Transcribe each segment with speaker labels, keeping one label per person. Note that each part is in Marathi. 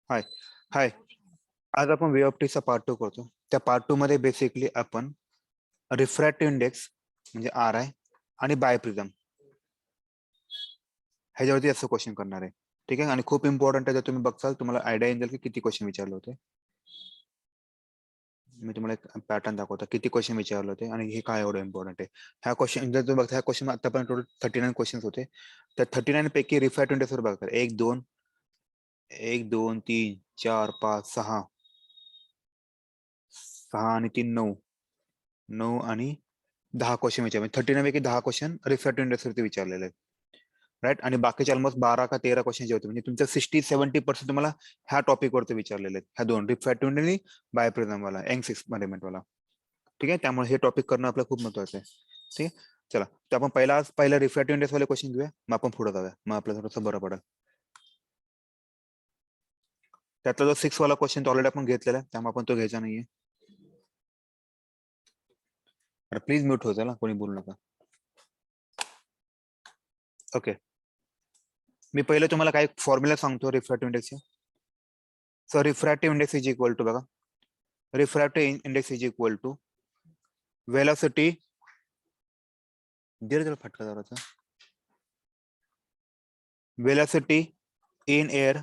Speaker 1: हाय हाय आज आपण वे ऑफ टीचा पार्ट 2 करतो. त्या पार्ट 2 मध्ये बेसिकली आपण रिफ्रॅक्टिव्ह इंडेक्स म्हणजे आर आय आणि बायप्रिझम ह्याच्यावरती असं क्वेश्चन करणार आहे. ठीक आहे. आणि खूप इम्पॉर्टंट आहे. जर तुम्ही बघसाल तुम्हाला आयडिया येईल की किती क्वेश्चन विचारले होते. मी तुम्हाला एक पॅटर्न दाखवतो किती क्वेश्चन विचारले होते आणि हे काय एवढं इम्पॉर्टंट आहे. ह्या क्वेश्चन जर तुम्ही बघता ह्या क्वेश्चन आतापर्यंत टोटल 39 क्वेश्चन होते. त्या 39 पैकी रिफ्रॅक्टिव्ह इंडेक्स वर बघतात 1 2 3 4 5 6 आणि 3 9 9 आणि 10 क्वेश्चन विचारले. 39 पैकी 10 क्वेश्चन रिफ्रॅक्टिव्ह इंडेक्स वरती विचारलेले आहेत. राईट. आणि बाकीचे ऑलमोस्ट 12 का 13 क्वेश्चन जे होते म्हणजे तुमचं 60-70% तुम्हाला ह्या टॉपिक वरती विचारलेले आहेत. ह्या दोन रिफ्रॅक्टिव्ह आणि बायप्रिझम वाला एंग मेजरमेंट वाला. ठीक आहे. त्यामुळे हे टॉपिक करणं आपलं खूप महत्वाचं आहे. ठीक आहे. चला तर आपण पहिला रिफ्रॅक्टिव्ह इंडेक्स वाले क्वेश्चन घेऊया. मग आपण पुढे जाऊया. मग आपल्याला थोडंसं बरं पडेल. त्यातला जो 6 वाला क्वेश्चन तो ऑलरेडी आपण घेतलेला आहे त्यामुळे आपण तो घ्यायचा नाहीये. प्लीज म्यूट हो चला कोणी बोलू नका. ओके. मी पहिले तुम्हाला काही फॉर्म्युला सांगतो रिफ्रॅक्टिव्ह इंडेक्सचे. So refractive index is equal to बघा. Refractive index is equal to velocity धीरे धीरे फटका जराचा velocity in air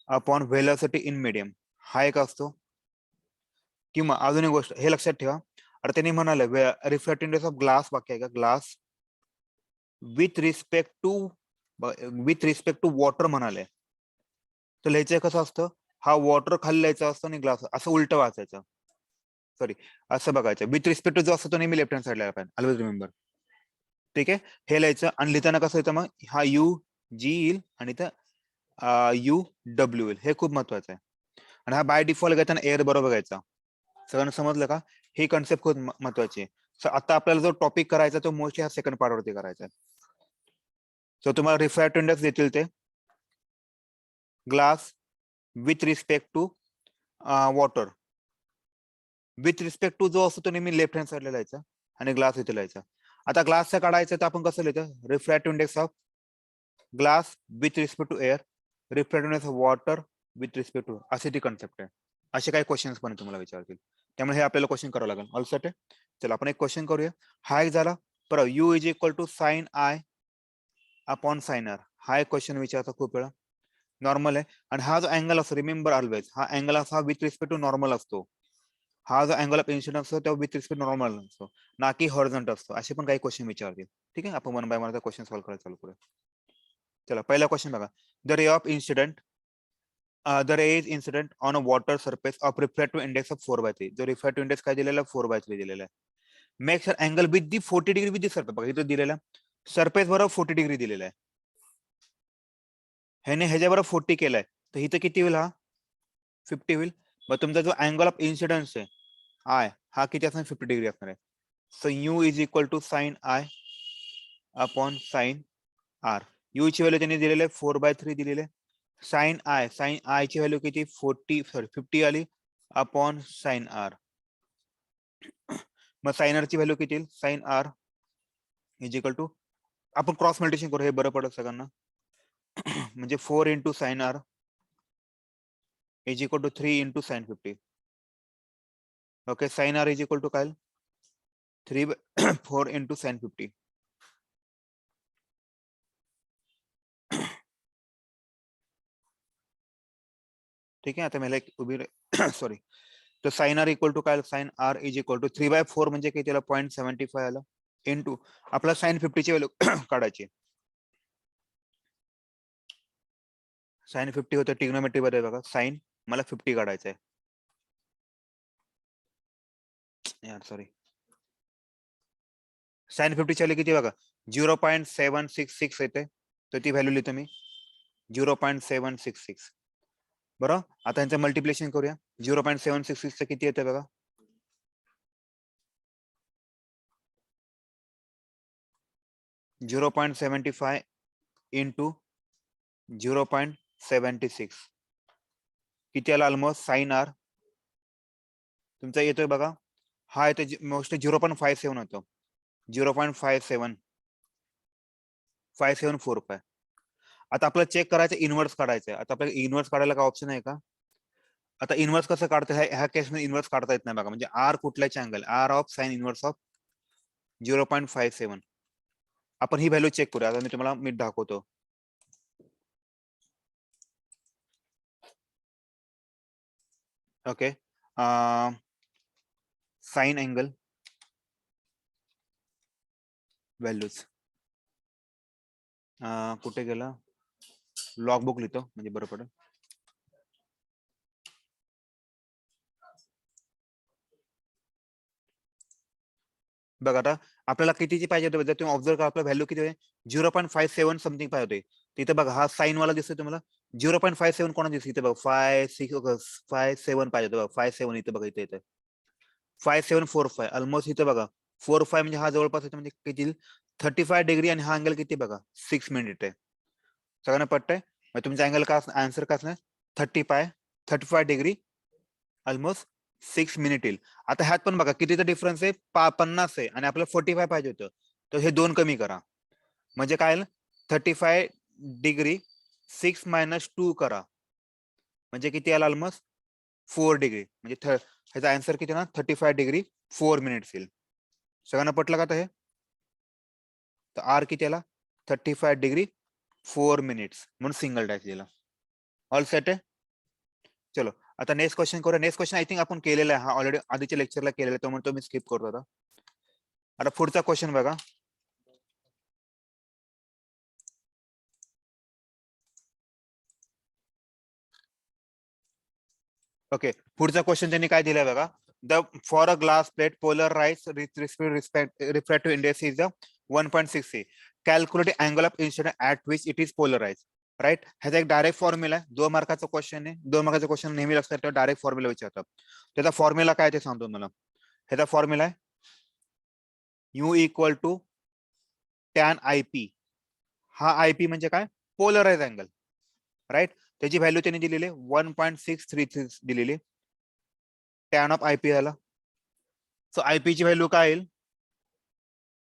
Speaker 1: upon velocity in medium हा एक असतो. किंवा अजून एक गोष्ट हे लक्षात ठेवा. आता त्यांनी म्हणाले रिफ्रॅक्टिव्ह इंडेक्स ऑफ ग्लास वाक्य आहे का glass with respect to water म्हणाले. तर लिहायचं कसं असतं हा वॉटर खाली लिहायचा असतो आणि ग्लास असं उलट वाचायचं. सॉरी असं बघायचं विथ रिस्पेक्ट टू जो असतो तो नेहमी लेफ्ट हँड साईडला पाहिजे. Always remember. ठीक आहे. हे लिहायचं आणि लिहिताना कसं येतं मग हा यू जी येईल आणि यू डब्ल्यू येईल. हे खूप महत्वाचं आहे. आणि हा बाय डिफॉल्ट घेताना एअर बरोबर घ्यायचा. सगळ्यांना समजलं का. ही कन्सेप्ट खूप महत्वाची आहे. सो आता आपल्याला जो टॉपिक करायचा तो मोस्टली हा सेकंड पार्ट वरती करायचा आहे. सो तुम्हाला रिफ्रॅक्टिव्ह इंडेक्स देतील ते glass with respect to water with respect to जो असतो तो नेहमी लेफ्ट हँड साईडला लिहायचा आणि ग्लास इथे लिहायचा. आता ग्लासचा काढायचं तर आपण कसं लिहितो refractive index of glass with respect to air refractive index of water with respect to अशी ती कन्सेप्ट आहे. असे काही क्वेश्चन्स पण तुम्हाला विचारतील त्यामुळे हे आपल्याला क्वेश्चन करावं लागेल. ऑल सेट आहे. चला आपण एक क्वेश्चन करूया. हा एक झाला. पर mu is equal to sine I upon sine r हा एक क्वेश्चन विचारता खूप वेळा. नॉर्मल आहे. आणि हा जो अँगल असतो रिमेंबर ऑलवेज हा अँगल हा विथ रिस्पेक्ट टू नॉर्मल असतो. हा जो अँगल ऑफ इन्सिडेंट असतो तेव्हा विथ रिस्पेक्ट नॉर्मल असतो ना की हॉरिझॉन्टल असतो. असे पण काही क्वेश्चन विचारतील. ठीक आहे. आपण one by one question solve करायला चालू करूया. चला पहिला क्वेश्चन बघा. The ray of incident the ray is incident on a water surface of refractive index of 4/3. जो refractive index काय दिलेला 4/3 दिलेला आहे. Makes an angle with the 40 degree with the surface. बघा इथं दिलेला सरफेस बरोबर 40 डिग्री दिलेला आहे. ह्याने ह्याच्याबरोबर 40 केलाय तर इथं किती होईल हा 50 होईल. मग तुमचा जो अँगल ऑफ इन्सिडन्स आहे आय हा किती असणार 50 डिग्री असणार आहे. So U is equal to sine I upon sine R. U ची व्हॅल्यू त्यांनी दिलेली आहे 4/3 दिलेली आहे. साइन आय ची व्हॅल्यू किती 50 आली अपॉन साइन आर. मग साइन आर ची व्हॅल्यू किती येईल sine R is equal to आपण क्रॉस मल्टिप्लिकेशन करू हे बरं पडत सगळ्यांना. म्हणजे 4 into sine R is equal to 3 into sine 50. Okay sine R is equal to काय 4 इंटू साइन 50. ठीक आहे. आता मला एक उभी सॉरी. तर साइन आर इक्वल टू काय sine R is equal to 3/4 म्हणजे किती त्याला 0.75 आलं इंटू आपला साइन 50 ची व्हॅल्यू काढायची. साइन 50 होतं ट्रिग्नोमेट्री मध्ये बघा साइन मला 50 काढायचं आहे. यार सॉरी साइन 50 ची व्हॅल्यू किती बघा 0.766 येते तर ती व्हॅल्यू लिहितो मी 0.766. बरं आता यांचं मल्टिप्लिकेशन करूया 0.766 चं किती येते बघा 0.75 इंटू 0.76 किती आला ऑलमोस्ट साइन आर तुमचा येतोय बघा हा येतो मोस्ट 0.57 होतो 0.57 5745. आता आपल्याला चेक करायचं इनव्हर्स काढायचं आहे. आता आपल्याला इनव्हर्स काढायला काय ऑप्शन आहे का? आता इनव्हर्स कसं काढतं ह्या केसमध्ये इनव्हर्स काढता येत नाही बघा. म्हणजे आर कुठल्याच angle R of sine inverse of 0.57. आपण ही व्हॅल्यू चेक करूया. आता मी तुम्हाला मीट दाखवतो. ओके, साइन अँगल व्हॅल्यूज कुठे गेला? लॉग बुक लिहितो म्हणजे बरं पडेल. बघा आता आपल्याला कितीची पाहिजे होते? जर तुम्ही ऑब्झर्व करा आपला व्हॅल्यू किती आहे? 0.57 समथिंग पाहिजे होते. तिथे बघा हा साइन वाला दिसतोय तुम्हाला. 0.57 कोणा दिसते? इथे बघा 57 पाहिजे होतं बघा. 57 इथे बघा, इथे 5745 ऑलमोस्ट इथे बघा 45 म्हणजे हा जवळपास म्हणजे किती 35 डिग्री आणि हा अँगल किती बघा 6 मिनिट आहे. सगळ्यांना पटतंय? मग तुमचा अँगल का आन्सर का असणार? 35 डिग्री ऑलमोस्ट 6 मिनिट येईल. आता ह्यात पण बघा कितीचा डिफरन्स आहे? 50 आहे आणि आपल्याला 45 पाहिजे होतं. तर हे 2 कमी करा. म्हणजे काय 35 डिग्री 6 मायनस 2 करा. म्हणजे किती आला ऑलमोस्ट 4 डिग्री. म्हणजे ह्याचा आन्सर किती ना 35 डिग्री 4 मिनिट्स येईल. सगळ्यांना पटलं का हे? तर आर किती आला? 35 डिग्री 4 मिनिट्स म्हणून सिंगल डॅश दिला. ऑल सेट आहे. चलो आता नेक्स्ट क्वेश्चन करूया. नेक्स्ट क्वेश्चन आय थिंक आपण केलेला आहे. हा ऑलरेडी आधीच्या लेक्चरला केलेला आहे, त्यामुळे तो मी स्किप करतो आता. आता पुढचा क्वेश्चन बघा. ओके, पुढचा क्वेश्चन त्यांनी काय दिलाय बघा. The for a glass plate polarize refractive index is 1.6. Calculate angle of incident at which it is polarize. Right, ह्याचा एक डायरेक्ट फॉर्म्युला आहे. 2 मार्काचा क्वेश्चन आहे. 2 मार्काचा क्वेश्चन नेहमी लक्षात ठेवा, डायरेक्ट फॉर्म्युला विचारतात. त्याचा फॉर्म्युला काय ते सांगतो मला. ह्याचा फॉर्म्युला आहे U equal to tan I P. हा आय पी म्हणजे काय? Polarize angle. राईट, त्याची व्हॅल्यू त्यांनी दिलेली 1.633 दिलेली टॅन ऑफ आयपी झाला. सो आयपी ची व्हॅल्यू काय येईल?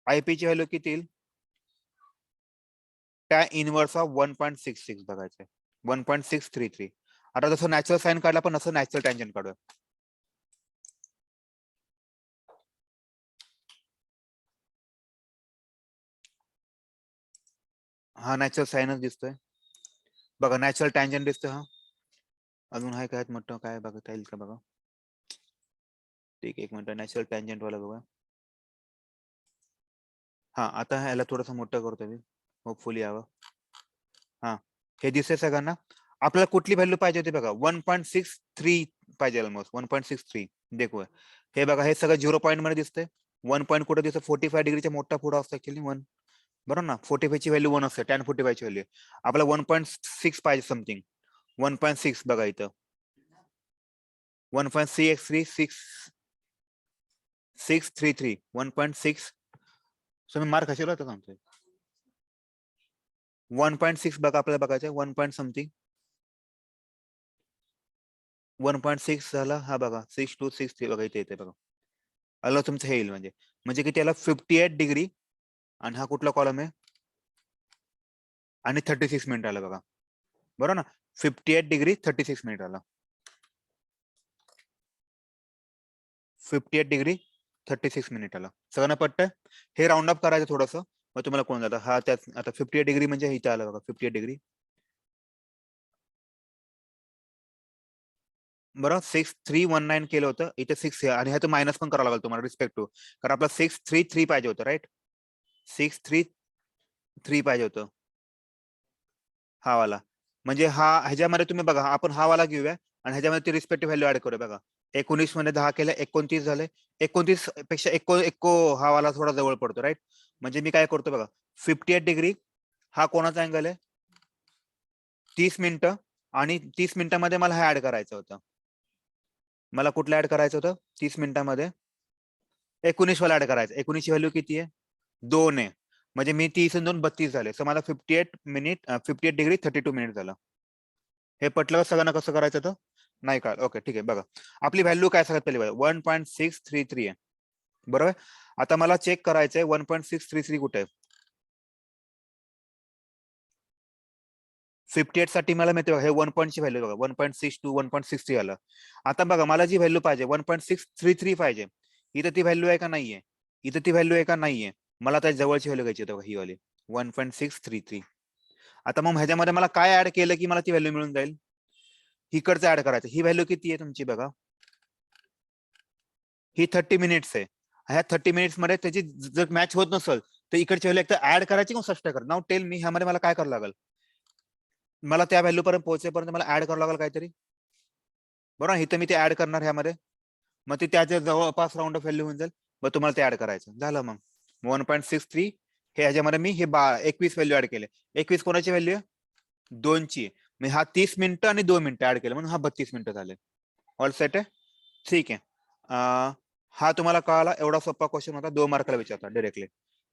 Speaker 1: आयपी ची व्हॅल्यू किती येईल? टॅन इनवर्स ऑफ 1.66 बघायचं 1.633. आता जसं नॅचरल साइन काढला पण असं नॅचरल टँजंट काढूया. हा नॅचरल साइनच दिसतोय बघा, नॅचरल टँजंट दिसतोय. हा अजून आहे काय मोठं काय बघता येईल का बघा. ठीक, एक मिनिट. नॅचरल टँजंट वाला बघा. हा आता ह्याला थोडस मोठं करतो मी, होपफुली यावं. हा हे दिसतंय सगळ्यांना. आपल्याला कुठली व्हॅल्यू पाहिजे होती बघा? 1.63 पाहिजे, ऑलमोस्ट 1.63. देखो हे बघा, हे सगळं 0 पॉईंट मध्ये दिसतंय. 1 पॉईंट कुठे दिसतं? 45 डिग्रीच्या मोठा पुढा असतो ऍक्च्युअली 1, बरोबर ना. 45 ची व्हॅल्यू 1 असते, टॅन 45 ची व्हॅल्यू. आपल्याला 1.6 पाहिजे समथिंग. 1.6 बघा इथं 1.633 633 1.6. सो मी मार्क कशाला होता सांगतोय. 1.6 बघा आपल्याला बघायचं 1 पॉईंट समथिंग. 1.6 झाला. हा बघा 6263 बघा इथे येते बघा. आलं तुमचं हे येईल म्हणजे म्हणजे किती याला 58 डिग्री आणि हा कुठला कॉलम आहे आणि 36 मिनिट आला बघा, बरोबर ना. 58 डिग्री 36 मिनिट आला. 58 डिग्री 36 मिनिट आला. सगळ्यांना पटतंय? हे राऊंड अप करायचं थोडंसं, मग तुम्हाला कोण जातं. हा त्यात आता 58 डिग्री म्हणजे इथे आलं बघा 58 डिग्री, बरं. 6319 केलं होतं इथे 6 आणि ह्याचं मायनस पण करावं लागेल तुम्हाला रिस्पेक्ट टू, कारण आपला 633 पाहिजे होतं. राईट, 633 पाहिजे होतं हा वाला. म्हणजे हा ह्याच्यामध्ये तुम्ही बघा, आपण हा वाला घेऊया आणि ह्याच्यामध्ये रिस्पेक्टिव्ह व्हॅल्यू ऍड करूया बघा. 19 मध्ये 10 केलं 29 झाले. 29 पेक्षा एको हा वाला थोडा जवळ पडतो. राईट, म्हणजे मी काय करतो बघा, 58 डिग्री हा कोणाचा अँगल आहे? 30 मिनिटं आणि 30 मिनिटांमध्ये मला हा ऍड करायचं होतं. मला कुठलं ऍड करायचं होतं 30 मिनिटांमध्ये? 19 वाला ऍड करायचं. 19 ची व्हॅल्यू किती आहे? 2 आहे. म्हणजे मी 30 आणि 2 32 झाले. सो मला 58 डिग्री 32 मिनिट झालं. हे पटलं सगळ्यांना? कसं करायचं तर नाही का? ओके ठीक आहे. बघा आपली व्हॅल्यू काय सगळ्यात पहिली 1.633 आहे, बरोबर. आता मला चेक करायचंय 1.633 कुठे आहे. 58 साठी मला माहिती हे 1 व्हॅल्यू बघा 1.62 1.63 आलं. आता बघा मला जी व्हॅल्यू पाहिजे 1.633 पाहिजे. इथं ती व्हॅल्यू आहे का नाहीये? इथं ती व्हॅल्यू आहे का नाहीये? मला त्या जवळची व्हॅल्यू घ्यायची होती ही वाली 1.633. आता मग ह्याच्यामध्ये मला काय ऍड केलं की मला ती व्हॅल्यू मिळून जाईल? इकडचं ऍड करायचं. ही व्हॅल्यू किती आहे तुमची बघा, ही 30 मिनिट्स आहे. ह्या 30 मिनिट्स मध्ये त्याची जर मॅच होत नसेल तर इकडची व्हॅल्यू एकतर ऍड करायची किंवा सबट्रॅक्ट कर. नाव टेल मी ह्यामध्ये मला काय करावं लागेल? मला त्या व्हॅल्यू पर्यंत पोहोचेपर्यंत मला ऍड करावं लागेल काहीतरी, बरोबर. इथं मी ते ऍड करणार ह्यामध्ये, मग ते त्याच्या जवळपास राऊंड ऑफ व्हॅल्यू होऊन जाईल. मग तुम्हाला ते ऍड करायचं झालं. मग 1.63 हे ह्याच्यामध्ये मी हे 21 व्हॅल्यू ऍड केले. 21 कोणाची व्हॅल्यू आहे? 2 ची. मी हा 30 मिनिटं आणि 2 मिनिटं ऍड केलं म्हणून हा 32 मिनिटं झाले. ऑल सेट आहे, ठीक आहे. हा तुम्हाला कळाला. एवढा सोपा क्वेश्चन होता, 2 मार्काला विचारता डायरेक्टली.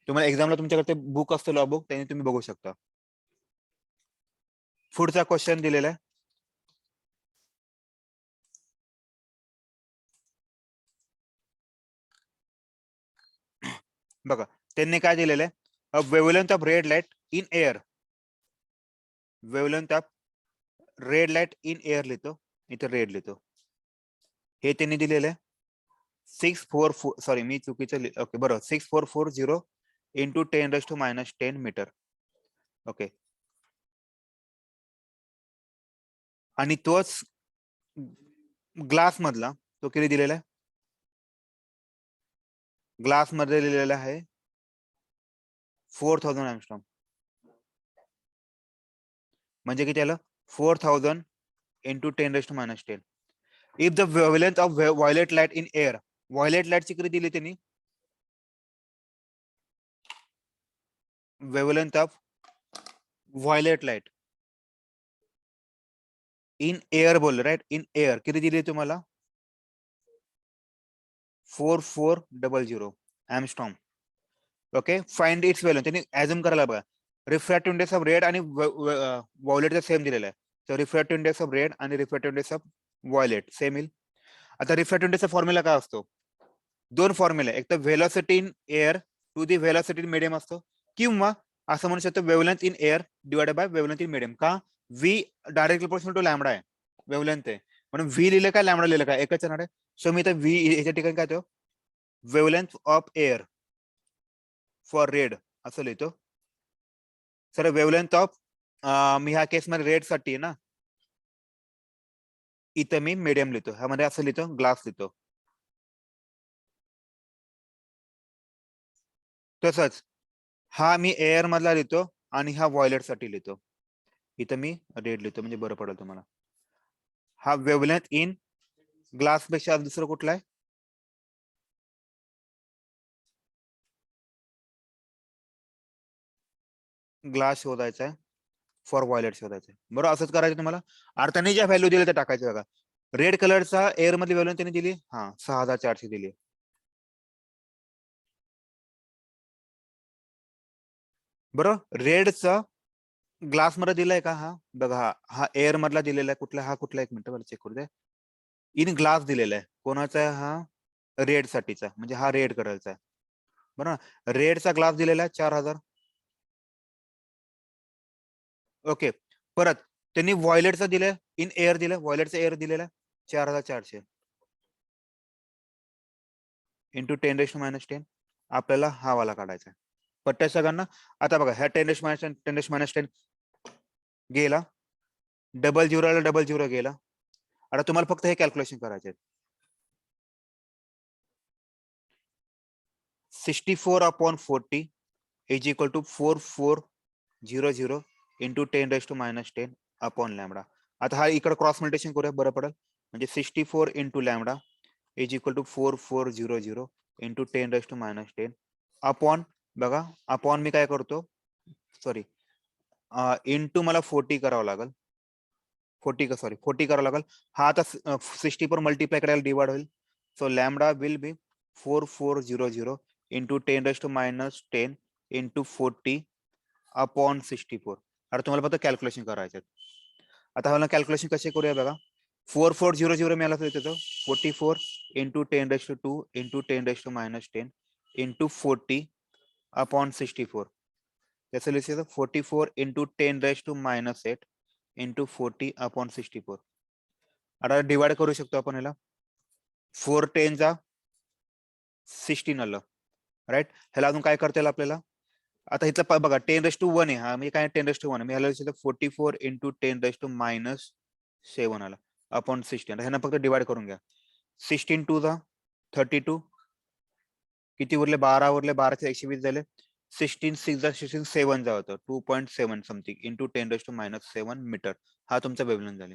Speaker 1: तुम्हाला एक्झामला तुमच्याकडे बुक असतं लॉ बुक, त्याने तुम्ही बघू शकता. पुढचा क्वेश्चन दिलेला आहे, बघा त्यांनी काय दिलेलं आहे, wavelength of red light in air. Wavelength of red light in air लिहितो, इथे रेड लिहितो. हे त्यांनी दिलेलं आहे 644, सॉरी मी चुकीचं, ओके बरोबर, 6440 इंटू 10⁻⁻10 मीटर. ओके, आणि तोच ग्लास मधला तो किती दिलेला आहे? ग्लास मध्ये लिहिलेला आहे 4000 एंगस्ट्रॉम. म्हणजे किती आलं? 4000 into 10⁻⁻10. If the wavelength of violet light in air, violet light ची किती दिली त्यांनी? Wavelength of violet light in air बोलले, राईट, इन एअर किती दिली तुम्हाला? 4400 angstrom. Okay, find its value. त्यांनी ऍझ्युम करायला बघा, रिफ्रॅक्टिव्ह इंडेक्स ऑफ रेड आणि व्हायोलेटचा सेम दिलेला आहे. तर रिफ्रॅक्टिव्ह इंडेक्स ऑफ रेड आणि refractive index of violet same येईल. आता रिफ्रॅक्टिव्ह इंडेक्सचा फॉर्म्युला काय असतो? 2 फॉर्म्युला, एक तर velocity in air to the velocity in medium असतो, किंवा असं म्हणू शकतो wavelength in air divided by wavelength in medium. का? V direct proportional to lambda आहे, वेवलेंथ आहे, म्हणून व्ही लिहिलं काय लॅम्बडा लिहिलं काय एकच येणार आहे. सो मी इथे व्ही याच्या ठिकाणी काय तो wavelength of air for red असं लिहितो. सर वेवलेंथ ऑफ, मी ह्या केस मध्ये रेड साठी ना, इथं मी मीडियम लिहितो, ह्यामध्ये असं लिहितो ग्लास लिहितो. तसंच हा मी एअर मधला लिहितो आणि हा व्हायोलेट साठी लिहितो. इथं मी रेड लिहितो म्हणजे बरं पडेल तुम्हाला. हा वेवलेंथ इन ग्लास पेक्षा दुसरं कुठला आहे? ग्लास शोधायचा आहे, फॉर व्हायोलेट शोधायचं आहे, बरोबर. असंच करायचं तुम्हाला. अर्थाने ज्या व्हॅल्यू दिल्या त्या टाकायचं बघा. रेड कलरचा एअर मधली व्हॅल्यू त्यांनी दिली, हा 6400 दिली, बरोबर. रेडचा ग्लास मध्ये दिलाय का? हा बघा, हा एअर मधला दिलेला आहे. कुठला? हा कुठला? एक मिनिट मला चेक करू द्या. इन ग्लास दिलेला आहे. कोणाचा आहे हा? रेड साठीचा, म्हणजे हा रेड कलरचा आहे, बरोबर. रेडचा ग्लास दिलेला आहे 4000. ओके, परत त्यांनी व्हायोलेटचा दिलाय, इन एअर दिलं, व्हायोलेटचा एअर दिलेला 4400 इंटू 10⁻10. आपल्याला हा वाला काढायचा आहे. पट्ट्या सगळ्यांना. आता बघा, ह्या 10⁻10 गेला, डबल झिरो गेला. आता तुम्हाला फक्त हे कॅल्क्युलेशन करायचे आहे. 64/40 is equal to 4400 into 10⁻10 upon lambda. आता हा इकडे क्रॉस मल्टिप्लिकेशन करूया, बरं पडेल. म्हणजे 64 into lambda is equal to 4400 into 10⁻10 upon, बघा अपॉन मी काय करतो, सॉरी, इंटू मला 40 करावं लागेल. 40 करावं लागेल. हा आता 64 मल्टिप्लाय करायला डिवाइड होईल. So lambda will be 4400 into 10⁻10 into 40 upon 64. आता तुम्हाला फक्त कॅल्क्युलेशन करायचे. आता मला कॅल्क्युलेशन कसे करूया बघा. 4400 मिळाला तर त्याचं 44 इंटू 10⁻2 इंटू 10⁻10 इंटू 40 अपॉन 64. त्याचं लिहायचं 44 इंटू 10⁻8 इंटू 40/64. आता डिवाइड करू शकतो आपण याला. 4 10 जा 16 आलं, राईट. ह्याला अजून काय करता येईल आपल्याला. आता इथलं बघा 10⁻1 आहे हा, म्हणजे काय 10⁻1 आहे. मी ह्याला 44 इंटू 10⁻⁻7 आला अपॉन 16. ह्यांना फक्त डिवाइड करून घ्या. 16 2 जा 32, किती उरले 12 उरले, 12 120 झाले. 16 6 जा 16 7 जा होतं 2.7 समथिंग इंटू 10⁻⁻7 मीटर. हा तुमचा वेव्हलेंथ झाले.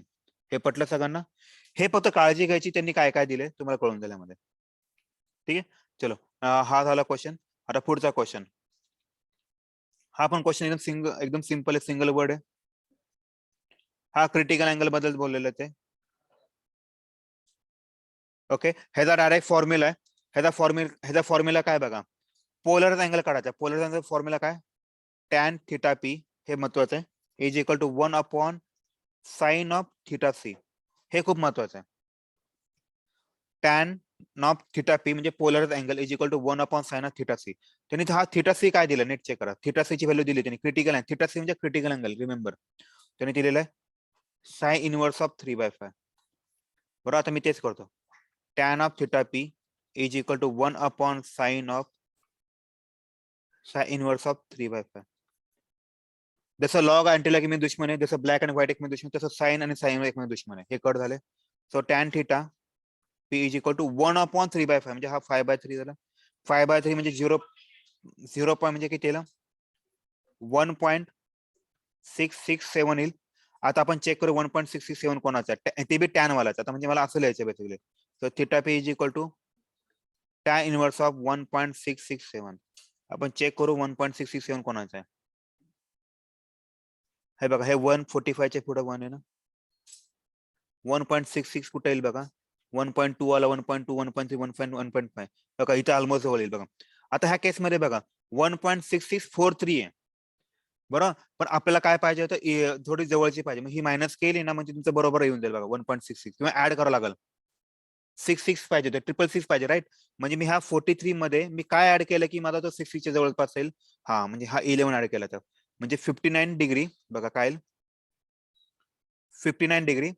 Speaker 1: हे पटलं सगळ्यांना. हे फक्त काळजी घ्यायची त्यांनी काय काय दिले तुम्हाला कळून दिल्यामध्ये. ठीक आहे, चलो. हा झाला क्वेश्चन. आता पुढचा क्वेश्चन. हा पण क्वेश्चन एकदम सिंपल आहे, सिंगल वर्ड आहे. हा क्रिटिकल अँगल बद्दल बोललेलं ते. ओके, ह्याचा डायरेक्ट फॉर्म्युला आहे. ह्याचा फॉर्म्युला काय बघा. पोलर अँगल काढायचा. पोलर अँगल फॉर्म्युला काय, टॅन थिटा पी, हे महत्वाचं आहे, is equal to 1 upon sine of theta C. हे खूप महत्वाचं आहे. टॅन ऑफ थिटा पी म्हणजे polar angle is equal to 1 upon sine of theta C. त्यांनी हा थिटा सी काय दिलं नेट चेक करा. थिटा सी ची व्हॅल्यू दिली त्यांनी. क्रिटिकल आहे, थिटा सी म्हणजे क्रिटिकल अँगल, रिमेंबर. त्यांनी दिलेलं आहे साइन इनवर्स ऑफ 3/5. बरोबर, आता मी तेच करतो. Tan of theta P is equal to 1 upon sine inverse of 3/5. जसं लॉग अँटीलॉग एक में दुश्मन आहे, जसं ब्लॅक आणि व्हाईट एक में दुश्मन, तसं साइन आणि साइन एक में दुश्मन आहे. हे कट झाले. So tan theta P is equal to 1 upon 3/5 म्हणजे हा 5/3 झाला. 5/3 म्हणजे 0 म्हणजे किती येईल, 1.667 येईल. आता आपण चेक करू 1.667 कोणाचा, ते बी टॅन वालाचा. आता म्हणजे मला असं लिहायचं basically. So theta P is equal to tan inverse of 1.667. आपण चेक करू 1.667 कोणाचा आहे. हे बघा, हे 145 च्या पुढे 1 आहे ना. 1.66 कुठे येईल बघा. 1.2 आला, 1.2 1.3 1.5 बघा, इथे ऑलमोस्ट जवळ येईल बघा. आता ह्या केस मध्ये बघा 1.6643 आहे. बरोबर, पण आपल्याला काय पाहिजे होतं, थोडी जवळची पाहिजे. मग ही मायनस केली ना म्हणजे तुमचं बरोबर येऊन जाईल बघा 1.66, किंवा ऍड करावं लागेल. 66 पाहिजे होते, 666 पाहिजे, राईट. म्हणजे मी ह्या 43 मध्ये मी काय ऍड केलं की माझा तो 60 च्या जवळपास येईल. हा म्हणजे हा 11 ऍड केला तर म्हणजे 59 डिग्री बघा काय 59 डिग्री.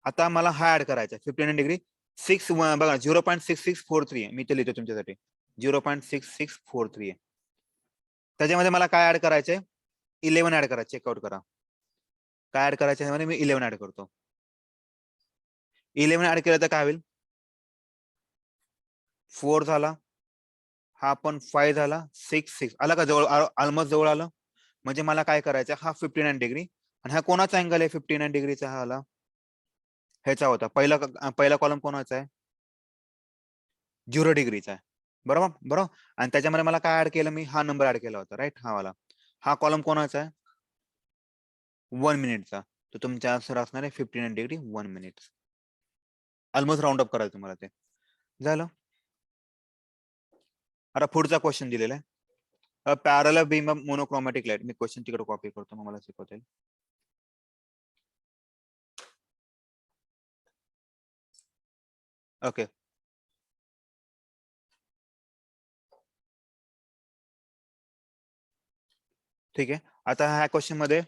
Speaker 1: आता मला हा ऍड करायचा 59 डिग्री. 6 बघा 0.6643 मी ते लिहितो तुमच्यासाठी. 0.6643 आहे. त्याच्यामध्ये मला काय ऍड करायचंय, 11 ऍड करा. चेकआउट करा काय ऍड करायचं. मी 11 ऍड करतो. 11 ऍड केलं तर काय होईल, 4 झाला, हा पण 5 झाला, 6 आला का जवळ, ऑलमोस्ट जवळ आलं. म्हणजे मला काय करायचं, हा 59 डिग्री आणि हा कोणाचा अँगल आहे 59 डिग्रीचा, हा आला ह्याचा होता. पहिला कॉलम कोणाचा आहे, 0 डिग्रीचा आहे. बरोबर बरोबर. आणि त्याच्यामध्ये मला काय ऍड केलं, मी हा नंबर ऍड केला होता, राईट. हा वाला, हा कॉलम कोणाचा आहे, 1 मिनिटचा. तर तुमच्या आन्सर असणार आहे 59 degree 1 minute. Almost round up करायचं तुम्हाला ते झालं. आता पुढचा क्वेश्चन दिलेला आहे, parallel beam of monochromatic light. Me question तिकडे कॉपी करतो, मग मला शिकवता येईल. ओके, ठीक आहे. आता ह्या क्वेश्चन मध्ये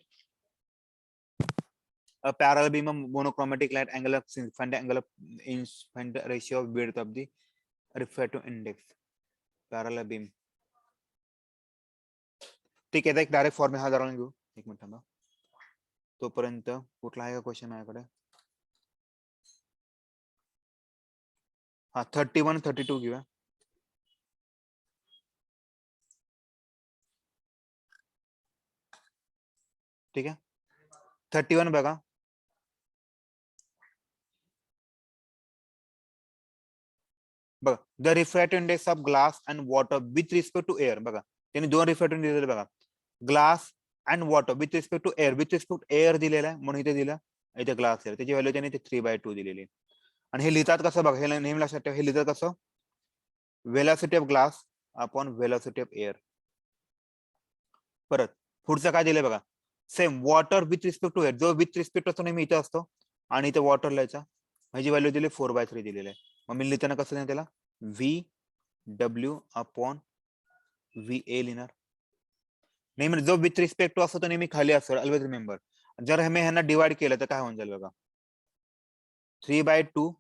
Speaker 1: parallel beam of monochromatic light angle of angle of ratio of width of the refractive index parallel beam. ठीक आहे, एक डायरेक्ट फॉर्म्युला हा जरा घेऊ. एक मिनिट थांबा. तोपर्यंत कुठला आहे का क्वेश्चन माझ्याकडे. हा 31 32 घेऊया. ठीक आहे, 31 बघा. बघा, the refractive index of glass and water with respect to air. बघा त्यांनी 2 रिफ्रॅक्टिव्ह दिलेले बघा, glass and water with respect to air. With respect air दिलेला आहे म्हणून इथे दिला, इथे ग्लास एअर. त्याची व्हॅल्यू त्यांनी 3/2 दिलेली. आणि हे लिहितात कसं बघा, हे नेहमी लक्षात ठेवा. हे लिहितात कसं, velocity of glass upon velocity of air. परत पुढचं काय दिलंय बघा, same water with respect to air. जो विथ रिस्पेक्ट असतो नेहमी इथे असतो, आणि इथे वॉटर लिहायचा. माझी व्हॅल्यू दिली 4/3 दिलेली आहे. मग मी लिहिताना कसं नाही त्याला V W upon V A लिहिणार. नेहमी जो विथ रिस्पेक्ट टू असतो तो नेहमी खाली असतो, ऑलवेज रिमेंबर. जर मी ह्यांना डिवाइड केलं तर काय होऊन जाईल बघा, 3/2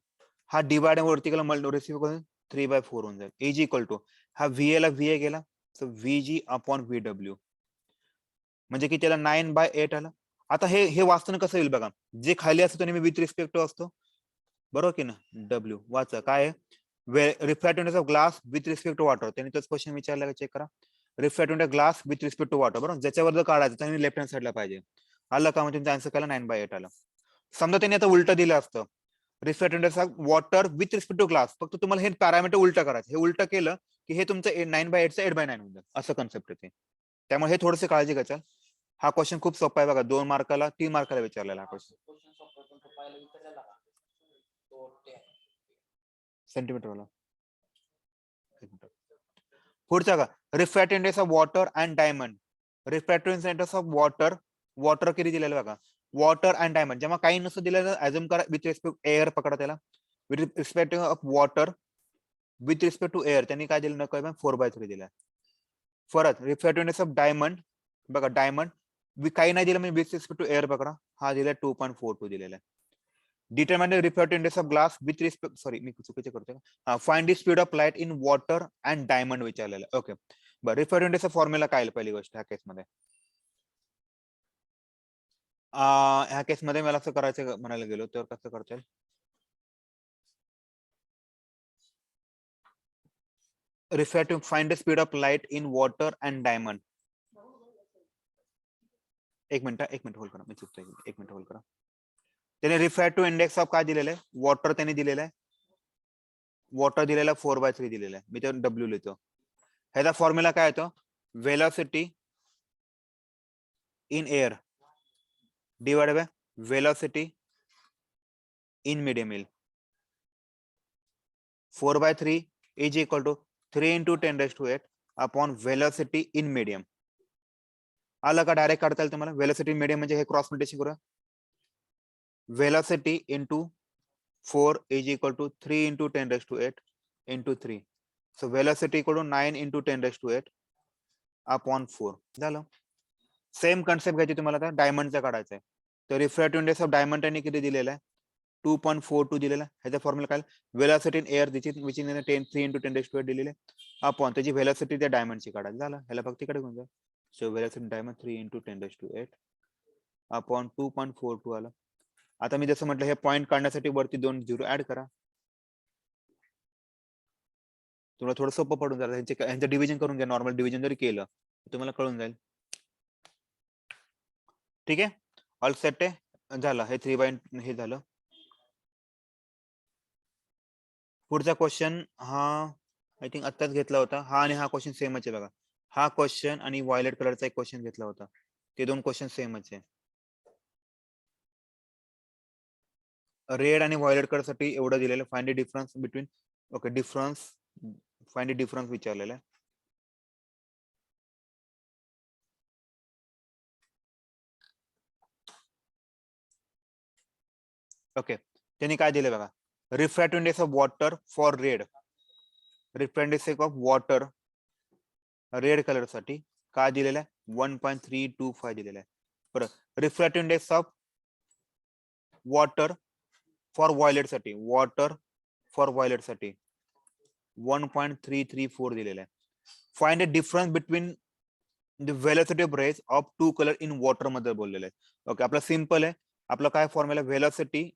Speaker 1: हा डिवाइड वरती केला रिसिव्ह करून 3/4 होऊन जाईल. इज इक्वल टू हा VA ला VA गेला तर VG अपॉन VW, म्हणजे की त्याला 9/8 आलं. आता हे हे वाचताना कसं येईल बघा, जे खाली असतं नेहमी विथ रिस्पेक्ट टू असतो, बरोबर की ना. W वाचा काय आहे, refractive of glass with respect to water. त्यांनी तोच क्वेश्चन विचारला, चेक करा. Refractive glass with respect to water, बरोबर. ज्याच्यावर जर काढायचं त्यांनी लेफ्ट हँड साईडला पाहिजे. आलं का, म्हणजे तुमचा आन्सर केला 9/8 आला. समजा त्यांनी आता उलट दिलं असतं, refractive water with respect to glass, फक्त तुम्हाला हे पॅरामीटर उलट करायचं. हे उलट केलं की हे तुमचं 9/8चं 8/9 होऊन जाईल, असं कन्सेप्ट येते. त्यामुळे हे थोडंसं काळजी घ्यायचं. हा क्वेश्चन खूप सोपा आहे बघा, 2 मार्काला 3 मार्काला विचारलेला हा क्वेश्चन. सेंटीमीटर वाला. पुढचा का, refractive index of water and diamond. Refractive index of water, water किती दिलेलं बघा, वॉटर अँड डायमंड. जेव्हा काही नसतं दिलेलं ऍझ्युम करा विथ रिस्पेक्ट एअर पकडा त्याला, with respect of water with respect to air त्यांनी काय दिलं नको, 4/3 दिला. परत रिफ्रॅक्टिव्ह इंडेक्स ऑफ डायमंड बघा, डायमंड काही नाही दिलं म्हणजे विथ रिस्पेक्ट टू एअर पकडा, हा दिला 2.42 दिलेला आहे. Determine the refractive index of glass with respect, sorry मी चुकीचे करतोय, find the speed of light in water and diamond विचारलेलं. ओके, बरं. रिफ्रॅक्टिव्ह इंडेक्सचा फॉर्म्युला काय आहे पहिली गोष्ट ह्या केसमध्ये. ह्या केसमध्ये मला असं करायचं म्हणायला गेलो तर कसं करता येईल, refractive find the speed of light in water and diamond. एक मिनिट होल्ड करा, मी चुकतोय, एक मिनिट होल्ड करा. त्याने रिफ्रॅक्टिव्ह इंडेक्स ऑफ काय दिलेलं आहे, वॉटर त्यांनी दिलेलं आहे, वॉटर दिलेला 4/3 दिलेला आहे, मी तर W लिहितो. ह्याचा फॉर्म्युला काय येतो, velocity in air divide by velocity in medium येईल. 4/3 is equal to 3 into 10⁸ upon velocity in medium. आलं का, डायरेक्ट काढता येईल तुम्हाला. वेलॉसिटी इन मीडियम म्हणजे हे क्रॉस मल्टिप्लिकेशन करूया, velocity into 4 is equal to 3 into 10⁸ into 3. So velocity equal to 9 into 10⁸ upon 4 झालं. सेम कन्सेप्ट घ्यायची तुम्हाला, आता डायमंडचा काढायचा आहे. तर रिफ्रॅक्टिव्ह इंडेक्स ऑफ डायमंड त्यांनी किती दिलेला आहे, 2.42 दिलेला आहे. ह्याचा फॉर्म्युला काय, velocity in air which in 3 into 10⁸ दिलेले अपॉन त्याची वेलॉसिटी त्या डायमंडची काढायची. झालं, ह्याला फक्त तिकडे घेऊन जा. So velocity diamond 3 into 10⁸ upon 2.42 आलं. आता मी जसं म्हटलं, हे पॉईंट काढण्यासाठी वरती 2 0 ऍड करा, तुम्हाला थोडं सोपं पडून जाईल. ह्यांचं डिव्हिजन करून घ्या, नॉर्मल डिव्हिजन जरी केलं तुम्हाला कळून जाईल. ठीक आहे, ऑल सेट आहे, झालं. हे 3 हे झालं. पुढचा क्वेश्चन हा आय थिंक आत्ताच घेतला होता हा, आणि हा क्वेश्चन सेमच आहे बघा. हा क्वेश्चन आणि व्हायलेट कलरचा एक क्वेश्चन घेतला होता, ते 2 क्वेश्चन सेमच आहे. रेड आणि व्हायलेट कलर साठी एवढं दिलेलं, find the difference between, okay, difference, find the difference विचारलेलं आहे. ओके, त्यांनी काय दिलं बघा, refractive index of water for red, refractive index of water red colour साठी काय दिलेलं आहे, 1.325 दिलेलं आहे. बरं, refractive index of water for violet साठी, वॉटर फॉर व्हायलेट साठी 1.334 दिलेलं आहे. Find the difference between the velocity of rays of 2 colour in water मध्ये बोललेलं आहे. ओके, आपला सिंपल आहे, आपला काय formula, velocity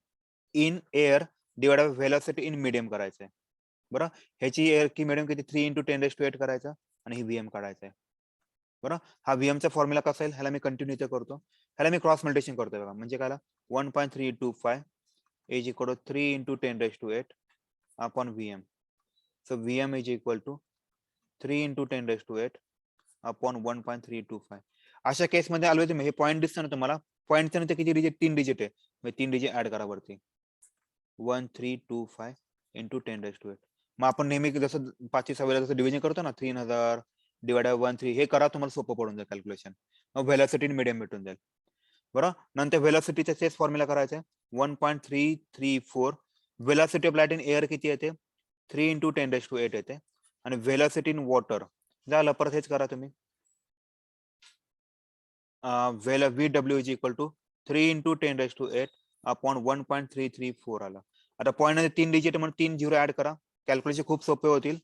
Speaker 1: in air divide by velocity in medium करायचं आहे. बरं, ह्याची एअर की मीडियम किती, 3 into 10⁸ करायचा आणि ही VM काढायचा आहे. बरं, हा VM चा फॉर्म्युला कसा येईल, ह्याला मी कंटिन्यू इथे करतो, ह्याला मी क्रॉस मल्टिप्लिकेशन करतोय बघा, म्हणजे काय, 1.325 is equal to 3 into 10⁸ upon VM. So VM is equal to 3 into 10⁸ upon 1.325. अशा केस मध्ये आलो तुम्ही, हे पॉईंट दिसतं ना तुम्हाला, पॉईंट नंतर किती डिजिट, 3 डिजिट आहे, 3 डिजिट ऍड करा वरती, 1325 into 10⁸. मग आपण नेहमी जसं 5 6 जसं डिव्हिजन करतो ना, 3000 डिवाइड बाय 13 हे करा, तुम्हाला सोपं पडून जाईल कॅल्क्युलेशन. मग व्हेलॉसिटी इन मीडियम भेटून जाईल. बरं, नंतर व्हेलॉसिटीचा तेच फॉर्म्युला करायचा आहे, 1.334. Velocity of light in air किती येते, 3 into 10⁸ येते, आणि व्हेलॉसिटी इन वॉटर झालं. परत हेच करा तुम्ही, VW is equal to 3 × 10⁸ upon 1.334 आला. आता पॉईंट मध्ये 3 डिजिट म्हणून 3 झिरो ऍड करा, कॅल्क्युलेशन खूप सोपे होतील.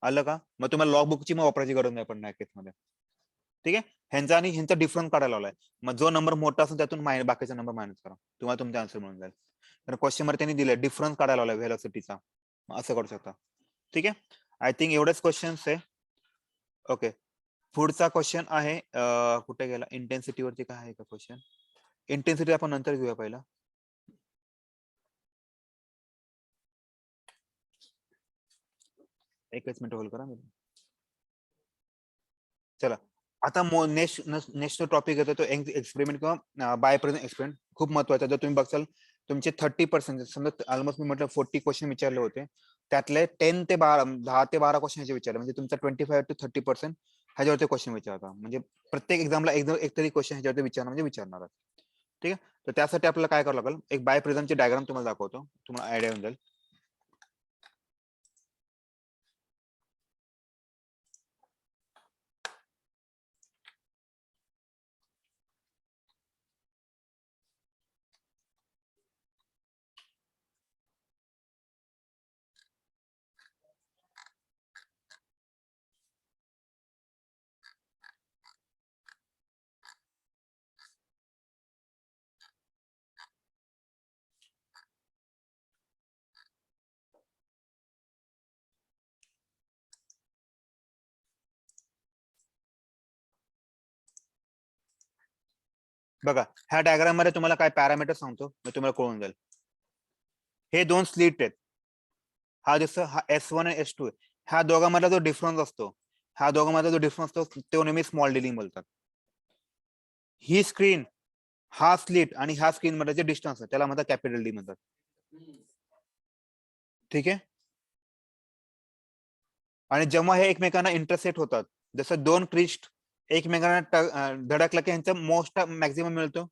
Speaker 1: आलं का? मग तुम्हाला लॉग बुकची मग वापरायची गरज नाही पडणार केसमध्ये. ठीक आहे, ह्यांचा आणि ह्यांचा डिफरन्स काढायला लावलाय. मग जो नंबर मोठा असेल त्यातून बाकीचा नंबर मायनस करा, तुम्हाला तुमचा आन्सर मिळून जाईल. तर क्वेश्चन मध्ये त्यांनी दिलंय डिफरन्स काढायला लावलाय व्हेलॉसिटीचा, असं करू शकता. ठीक आहे, आय थिंक एवढेच क्वेश्चन्स आहे. ओके, पुढचा क्वेश्चन आहे कुठे गेला, इंटेन्सिटी वरती काय आहे का क्वेश्चन? इंटेन्सिटी आपण नंतर घेऊया पहिला. एकच मिनिट होल्ड करा. चला, आता नेक्स्ट टॉपिक येतो तो एक्सपेरिमेंट किंवा बाय प्रेझेंट एक्सपेरिमेंट. खूप महत्वाचा. जर तुम्ही बघाल तुमचे 30%, समजा ऑलमोस्ट मी म्हटलं 40 क्वेश्चन विचारले होते, त्यातले 10 ते 12 क्वेश्चन विचारले, म्हणजे तुमचा 25 to 30% ह्याच्यावरती क्वेश्चन विचारता. म्हणजे प्रत्येक एक्झामला एक तरी क्वेश्चन ह्याच्यावरती विचारणार म्हणजे विचारणार. ठीक आहे, तर त्यासाठी आपल्याला काय करावं लागेल, एक बाय प्रिझमची डायग्राम तुम्हाला दाखवतो, तुम्हाला आयडिया येऊन जाईल. बघा, ह्या डायग्राम मध्ये तुम्हाला काय पॅरामीटर सांगतो मी, तुम्हाला कळून जाईल. हे दोन स्लिट आहेत, हा दिसतो, हा S1 आणि S2 आहे. ह्या दोघांमधला जो डिफरन्स असतो, ह्या दोघांमधला जो डिफरन्स असतो तो नेहमी स्मॉल डिलिंग बोलतात. ही स्क्रीन, हा स्लिट आणि ह्या स्क्रीन मध्ये जे डिस्टन्स आहे त्याला म्हणतात कॅपिटल डी म्हणतात. ठीक आहे, आणि जेव्हा हे एकमेकांना इंटरसेक्ट होतात, जसं दोन क्रिस्ट एकमेकांना धडकला की ह्यांचा मोस्ट मॅक्झिमम मिळतो,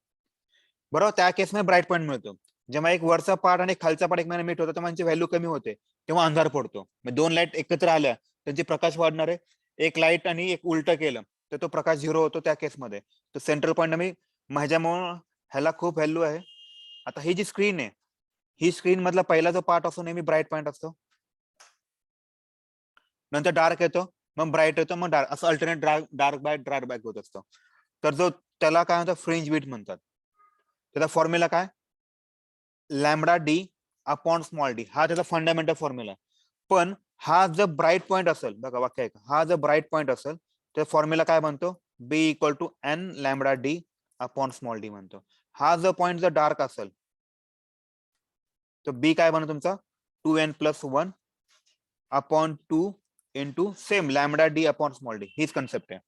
Speaker 1: बरोबर. त्या केसमध्ये ब्राईट पॉईंट मिळतो. जेव्हा एक वरचा पार्ट आणि खालचा पार्ट एकमेकांना मीट होतो तेव्हा व्हॅल्यू कमी होते, तेव्हा अंधार पडतो. दोन लाईट एकत्र आल्या त्यांचे प्रकाश वाढणार आहे. एक लाईट आणि एक उलट केलं तर तो प्रकाश झिरो होतो त्या केसमध्ये. तर सेंट्रल पॉईंट मी माझ्यामुळे ह्याला खूप व्हॅल्यू आहे. आता ही जी स्क्रीन आहे, ही स्क्रीन मधला पहिला जो पार्ट असतो नेहमी ब्राईट पॉईंट असतो, नंतर डार्क येतो, मग ब्राईट येतो, मग डार्क, असं अल्टरनेट डार्क बॅक होत असतो. तर जो त्याला काय म्हणतात फ्रिंज बीट म्हणतात. त्याचा फॉर्म्युला काय, lambda D upon small D, हा त्याचा फंडामेंटल फॉर्म्युला आहे. पण हा जर ब्राईट पॉईंट असेल, बघा वाक्य आहे, हा जर ब्राईट पॉईंट असेल तर फॉर्म्युला काय बनतो, B equal to N lambda D upon small D म्हणतो. हा जर पॉईंट जर डार्क असेल तर बी काय बनतो तुमचा 2n+1 upon 2 into same lambda D upon small D. हीच कन्सेप्ट आहे.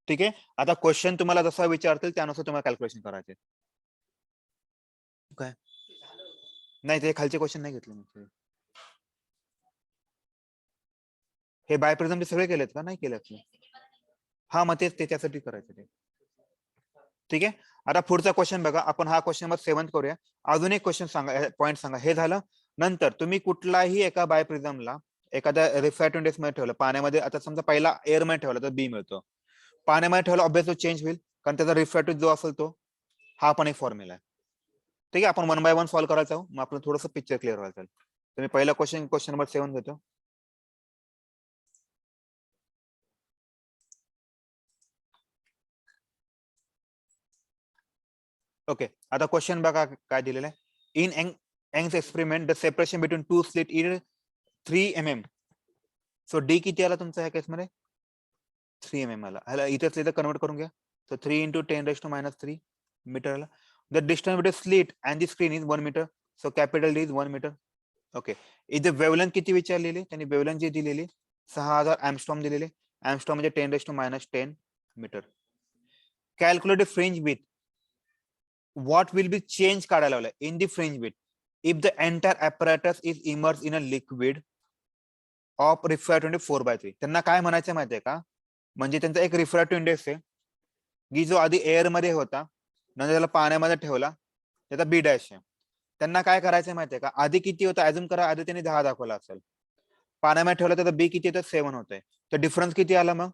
Speaker 1: ठीक आहे, आता क्वेश्चन तुम्हाला जसा विचारतील त्यानुसार तुम्हाला कॅल्क्युलेशन करायचे. काय नाही, ते खालचे क्वेश्चन नाही घेतले. हे बाय प्रिझमचे सगळे केलेत का, नाही केलेत? हा, मग तेच त्याच्यासाठी करायचं ते. ठीक आहे, आता पुढचा क्वेश्चन बघा, आपण हा क्वेश्चन नंबर 7 करूया. अजून एक क्वेश्चन सांगा, पॉईंट सांगा. हे झालं, नंतर तुम्ही कुठलाही एका बाय प्रिझमला एखाद्या रिफ्रॅक्टिव्ह इंडेक्स मध्ये ठेवलं, पाण्यामध्ये, आता समजा पहिला एअर मध्ये ठेवला तर बी मिळतो, पाण्यामध्ये ठेवला ऑब्विसली चेंज होईल, कारण त्याचा रिफ्रॅक्टिव्ह जो असेल तो, हा पण एक फॉर्म्युला आहे. ठीक आहे, आपण 1 बाय 1 सॉल्व्ह करायचं, मग आपण थोडंसं पिक्चर क्लिअर व्हायचं. तर मी पहिला क्वेश्चन नंबर 7 घेतो. ओके, आता क्वेश्चन बघा काय दिलेलं आहे. In Young's experiment the separation between two slit is 3 mm. So D किती आला तुमचा ह्या केसमध्ये, 3 mm आला. ह्याला इथेच इथं कन्वर्ट करून घ्या. सो 3 × 10⁻³ मीटर आला. The distance between slit and the screen is 1 metre. So capital D is 1 metre. Okay, इथे वेवलेंथ किती विचारलेली, त्यांनी वेवलेंथ जी दिलेली 6000 एंगस्ट्रॉम दिलेली. एंगस्ट्रॉम म्हणजे 10⁻10 metre. Calculate fringe with, what will be change काढायला लावलाय in the fringe width if the entire apparatus is immersed in a liquid of refractive index 4/3. त्यांना काय म्हणायचं माहितीये का, म्हणजे त्यांचा एक रिफ्रॅक्टिव्ह इंडेक्स आहे की जो आधी एअर मध्ये होता, नंतर त्याला पाण्यामध्ये ठेवला, त्याचा बी डॅश आहे. त्यांना काय करायचं माहितीये का, आधी किती होता अजून करा, आधी त्यांनी 10 दाखवला असेल, पाण्यामध्ये ठेवला त्याचा बी किती येतं 7 होतंय, तर डिफरन्स किती आला मग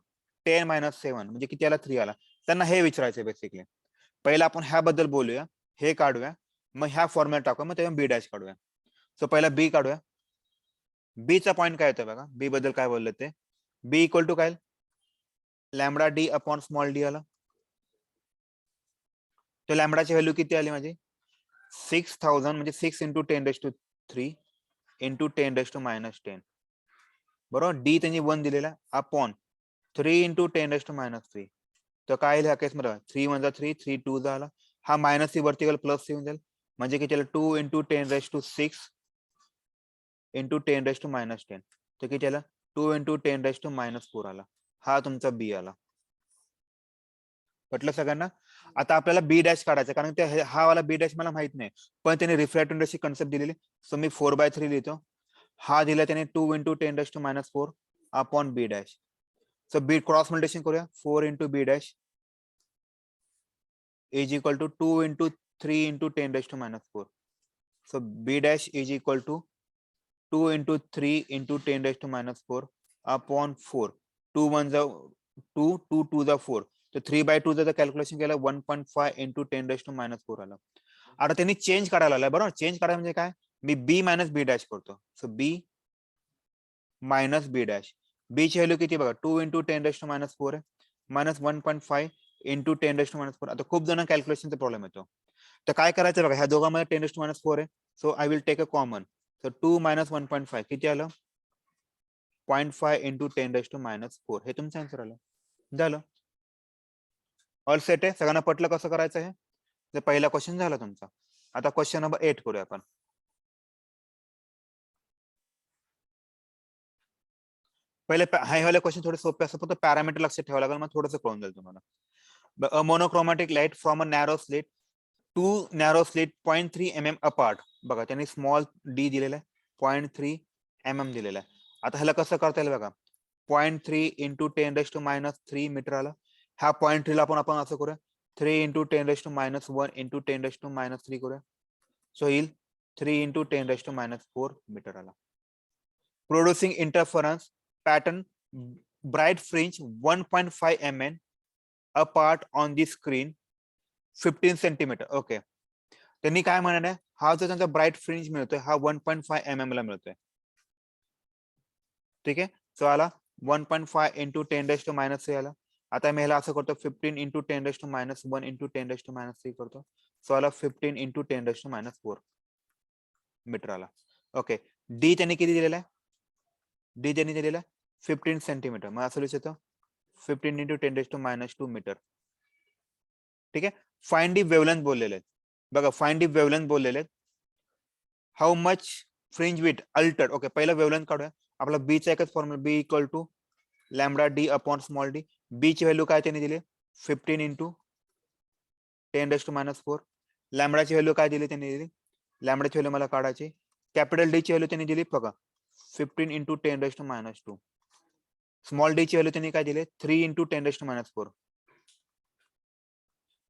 Speaker 1: 10 - 7 म्हणजे किती आला 3 आला. त्यांना हे विचारायचं बेसिकली. पहिला आपण ह्याबद्दल बोलूया, हे काढूया, मग ह्या फॉर्मॅट टाकूया, मग तेव्हा बी डॅश काढूया. सो पहिला बी काढूया. बी चा पॉईंट काय येतो बघा, बी बद्दल काय बोललं ते. बी इक्वल टू काय, lambda D upon small D आला. तर लॅमडाची व्हॅल्यू किती आली माझी, 6000 म्हणजे 6 इंटू 10⁻³ इंटू 10⁻⁻10. बरोबर. डी त्यांनी 1 दिलेला अपॉन 3 इंटू 10⁻³ तर काय येईल ह्या केस मध्ये, 3 1 3, 3 2 झाला. हा मायनस सी वरती गेला प्लस सी होऊन जाईल, म्हणजे किती आलं, 2 इंटू 10⁻6 इंटू 10⁻10. तर किती आलं, 2 इंटू 10⁻4 आला. हा तुमचा बी आला. पटलं सगळ्यांना. आता आपल्याला बी डॅश काढायचं, कारण ते हा वाला बी डॅश मला माहित नाही, पण त्याने रिफ्रॅक्टिव्ह इंडेक्सची कन्सेप्ट दिलेली. सो मी 4/3 लिहितो. हा दिला त्याने 2 into 10⁻4 upon B dash. So B cross multiplication करूया, 4 into B dash is equal to 2 into 3 into 10⁻4. So B dash is equal to 2 into 3 into 10⁻4 upon 4. 2 1 2, 2 2 4. तर 3/2 जर कॅल्क्युलेशन केलं 1.5 इंटू 10⁻4 आलं. आता त्यांनी चेंज करायला आलाय, बरोबर. चेंज करायला म्हणजे काय, मी बी मायनस बी डॅश करतो. सो बी मायनस बी डॅश. बी ची व्हॅल्यू किती बघा, 2 इंटू 10⁻4 आहे, मायनस 1.5 इंटू 10⁻4. आता खूप जण कॅल्क्युलेशनचा प्रॉब्लेम येतो, तर काय करायचं बघा, ह्या दोघांमध्ये 10⁻4 आहे. So I will take a common. So 2 minus 1.5 किती आलं, 0.5 इंटू 10⁻4. हे तुमचं आन्सर आलं. झालं. ऑल सेट आहे. सगळ्यांना पटलं कसं करायचं हे. तर पहिला क्वेश्चन झाला तुमचा. आता क्वेश्चन नंबर 8 करूया आपण. पहिले हे वाले क्वेश्चन थोडे सोपे असतात, फक्त पॅरामीटर लक्षात ठेवावं लागेल, मग थोडंसं कळून जाईल तुम्हाला. A monochromatic light from a narrow slit to narrow slit 0.3 mm apart. बघा त्यांनी स्मॉल डी दिलेला आहे, 0.3 mm दिलेला आहे. आता ह्याला कसं करता येईल बघा, 0.3 इंटू 10⁻³ मीटर आला. ह्या 0.3 ला आपण असं करूया, 3 इंटू 10⁻1 इंटू 10⁻³ करूया. सो येईल 3 इंटू 10⁻4 मीटर आला. Producing interference pattern bright fringe 1.5 mm apart on the screen 15 centimetre. Okay. त्यांनी काय म्हणाले, हा जो त्यांचा ब्राईट फ्रिंज मिळतोय हा 1.5 mm ला मिळतोय. ठीक आहे. सो आला 1.5 इंटू 10⁻³ आला. आता मी ह्याला असं करतो, 15 इंटू 10⁻1 इंटू 10⁻³ करतो. सो आला 15 इंटू 10⁻4 मीटर आला. ओके. डी त्यांनी किती दिलेला आहे, डी त्यांनी दिलेला आहे 15 सेंटीमीटर. मग असं लिहू शकतो 15 इंटू 10⁻2 मीटर. ठीक आहे. फाइंड दी वेवलेंथ बोललेले आहेत बघा, फाइंड दी वेवलेंथ बोललेले आहेत. How much fringe width alter. Okay, पहिला वेवलेंथ काढूया. आपला बी चा एकच formula, B equal to lambda D upon small D. B ची व्हॅल्यू काय त्यांनी दिली, 15 इंटू 10⁻4. लॅमडाची व्हॅल्यू काय दिली त्यांनी दिली, लॅमडाची व्हॅल्यू मला काढायची. कॅपिटल डी ची व्हॅल्यू त्यांनी दिली बघा 15 इंटू 10⁻2. स्मॉल डी ची व्हॅल्यू त्यांनी काय दिली, 3 इंटू 10⁻4.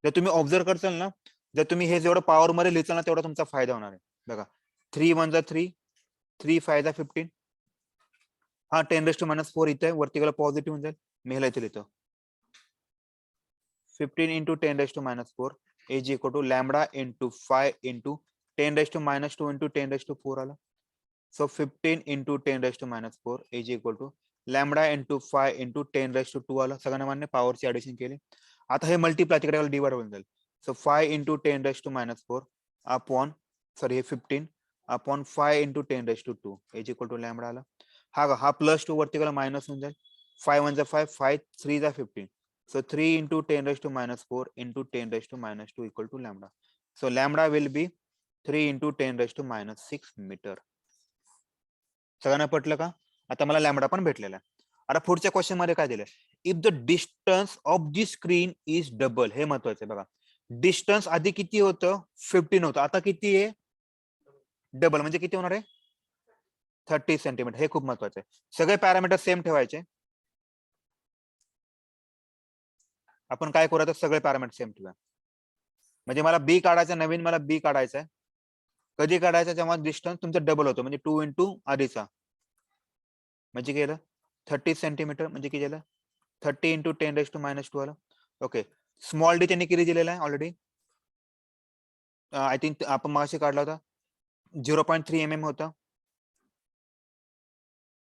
Speaker 1: जर तुम्ही ऑब्झर्व करताल ना, जर तुम्ही हे जेवढं पॉवर मध्ये लिहिताल ना तेवढा तुमचा फायदा होणार आहे. बघा 3 1 3, 3 5 15. हा 10⁻4 इथे वरती गेला पॉझिटिव्ह होऊन जाईल. मी ह्याला इथे लिहितो 15 into 10⁻4 is equal to lambda into 5 into 10⁻2 into 10⁻4 आला. So 15 into 10⁻4 is equal to lambda into 5 into 10⁻2 आला. सगळ्यांना मान्य, पॉवरची ऍडिशन केली. आता हे मल्टिप्लाय तिकडे डिवाइड होऊन जाईल. सो 5 इंटू 10⁻4 अपॉन सॉरी हे 15 upon 5 into 10⁻2 is equal to lambda आला. हा प्लस 2 वरती गेला मायनस होऊन जाईल. 5 1 5, 5 3 15. So 3 into 10⁻4 into 10⁻2 equal to lambda. So lambda will be 3 into 10⁻6 metre. सगळ्यांना पटलं का? आता मला लॅम्बडा पण भेटलेला आहे. आता पुढच्या क्वेश्चन मध्ये काय दिलंय, if the distance of the screen is double. हे महत्वाचं आहे बघा. डिस्टन्स आधी किती होतं, 15 होतं, आता किती आहे, डबल. म्हणजे किती होणार आहे, 30 सेंटीमीटर. हे खूप महत्वाचं आहे. सगळे पॅरामीटर सेम ठेवायचे. आपण काय करू, सगळे पॅरामीटर सेम ठेवा. म्हणजे मला बी काढायचं, नवीन मला बी काढायचं आहे. कधी काढायचं, जेव्हा डिस्टन्स तुमचा डबल होतो, म्हणजे 2 इंटू आधीचा, म्हणजे केलं 30 सेंटीमीटर. म्हणजे किती झालं, 30 इंटू 10⁻2 आलं. ओके. स्मॉल डी त्यांनी किती दिलेला आहे ऑलरेडी, आय थिंक आपण मागाशी काढला होता 0.3 mm होता,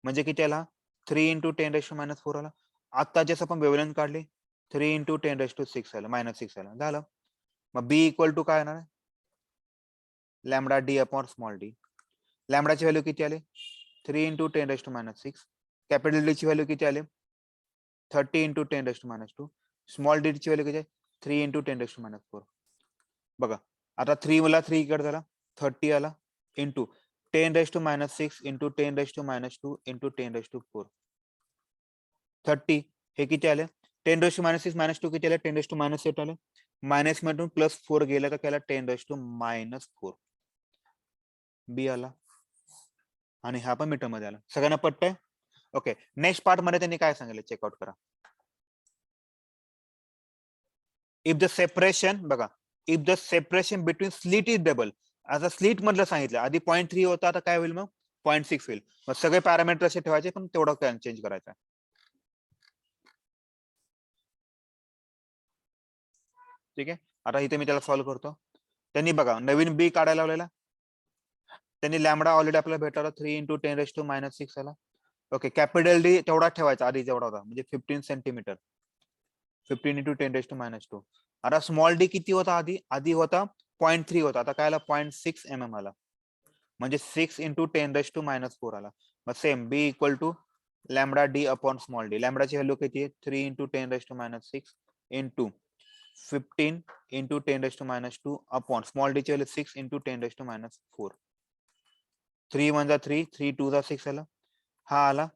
Speaker 1: म्हणजे किती आला 3 × 10⁻⁴ आला. आता जसं आपण वेवलेंथ काढली 3 × 10⁶ आला, -6 आला, झालं. मग बी इक्वल टू काय येणार, lambda D upon small D. लॅमडाची व्हॅल्यू किती आली 3 × 10⁻⁶. कॅपिटल डी ची व्हॅल्यू किती आली 30 × 10⁻². स्मॉल डी ची व्हॅल्यू किती आहे 3 × 10⁻⁴. बघा आता 3 मला 3 इकडे झाला 30 आला इंटू 10⁻⁶ इंटू 10⁻² इंटू 10⁻⁴. 30 हे किती आले 10⁻⁶ - 2 किती आले 10⁻⁻8 आले. मायनस मधून +4 गेलं तर त्याला 10⁻⁻4 बी आला, आणि हा पण मीटर मध्ये आला. सगळ्यांना पटतंय. ओके, नेक्स्ट पार्ट मध्ये त्यांनी काय सांगितलं चेकआउट करा. इफ द सेपरेशन, बघा, if the separation between slit is double. आता स्लिट मधलं सांगितलं, आधी 0.3 होता, आता काय होईल मग 0.6 होईल. मग सगळे पॅरामीटर असे ठेवायचे, पण तेवढं चेंज करायचं. ठीक आहे, आता इथे मी त्याला सॉल्व्ह करतो. त्यांनी बघा नवीन बी काढायला लावलेला, त्यांनी लॅमडा ऑलरेडी आपल्याला भेटला 3 × 10⁻⁶ आला. ओके, कॅपिटल डी तेवढा ठेवायचा आधी जेवढा होता, म्हणजे 15 सेंटीमीटर, 15 × 10⁻². आता स्मॉल डी किती होता आधी होता 0.3 होता, आता काय आला 0.6 mm आला, म्हणजे 6 × 10⁻⁴ आला. मग same B equal to lambda D upon small D. लॅमडाची व्हॅल्यू किती आहे 3 × 10⁻⁶ इंटू 15 × 10⁻² अपॉन स्मॉल डी ची व्हॅल्यू 6 × 10⁻⁴. 3 1 जा 3, 3 2 जा 6 आला. हा आला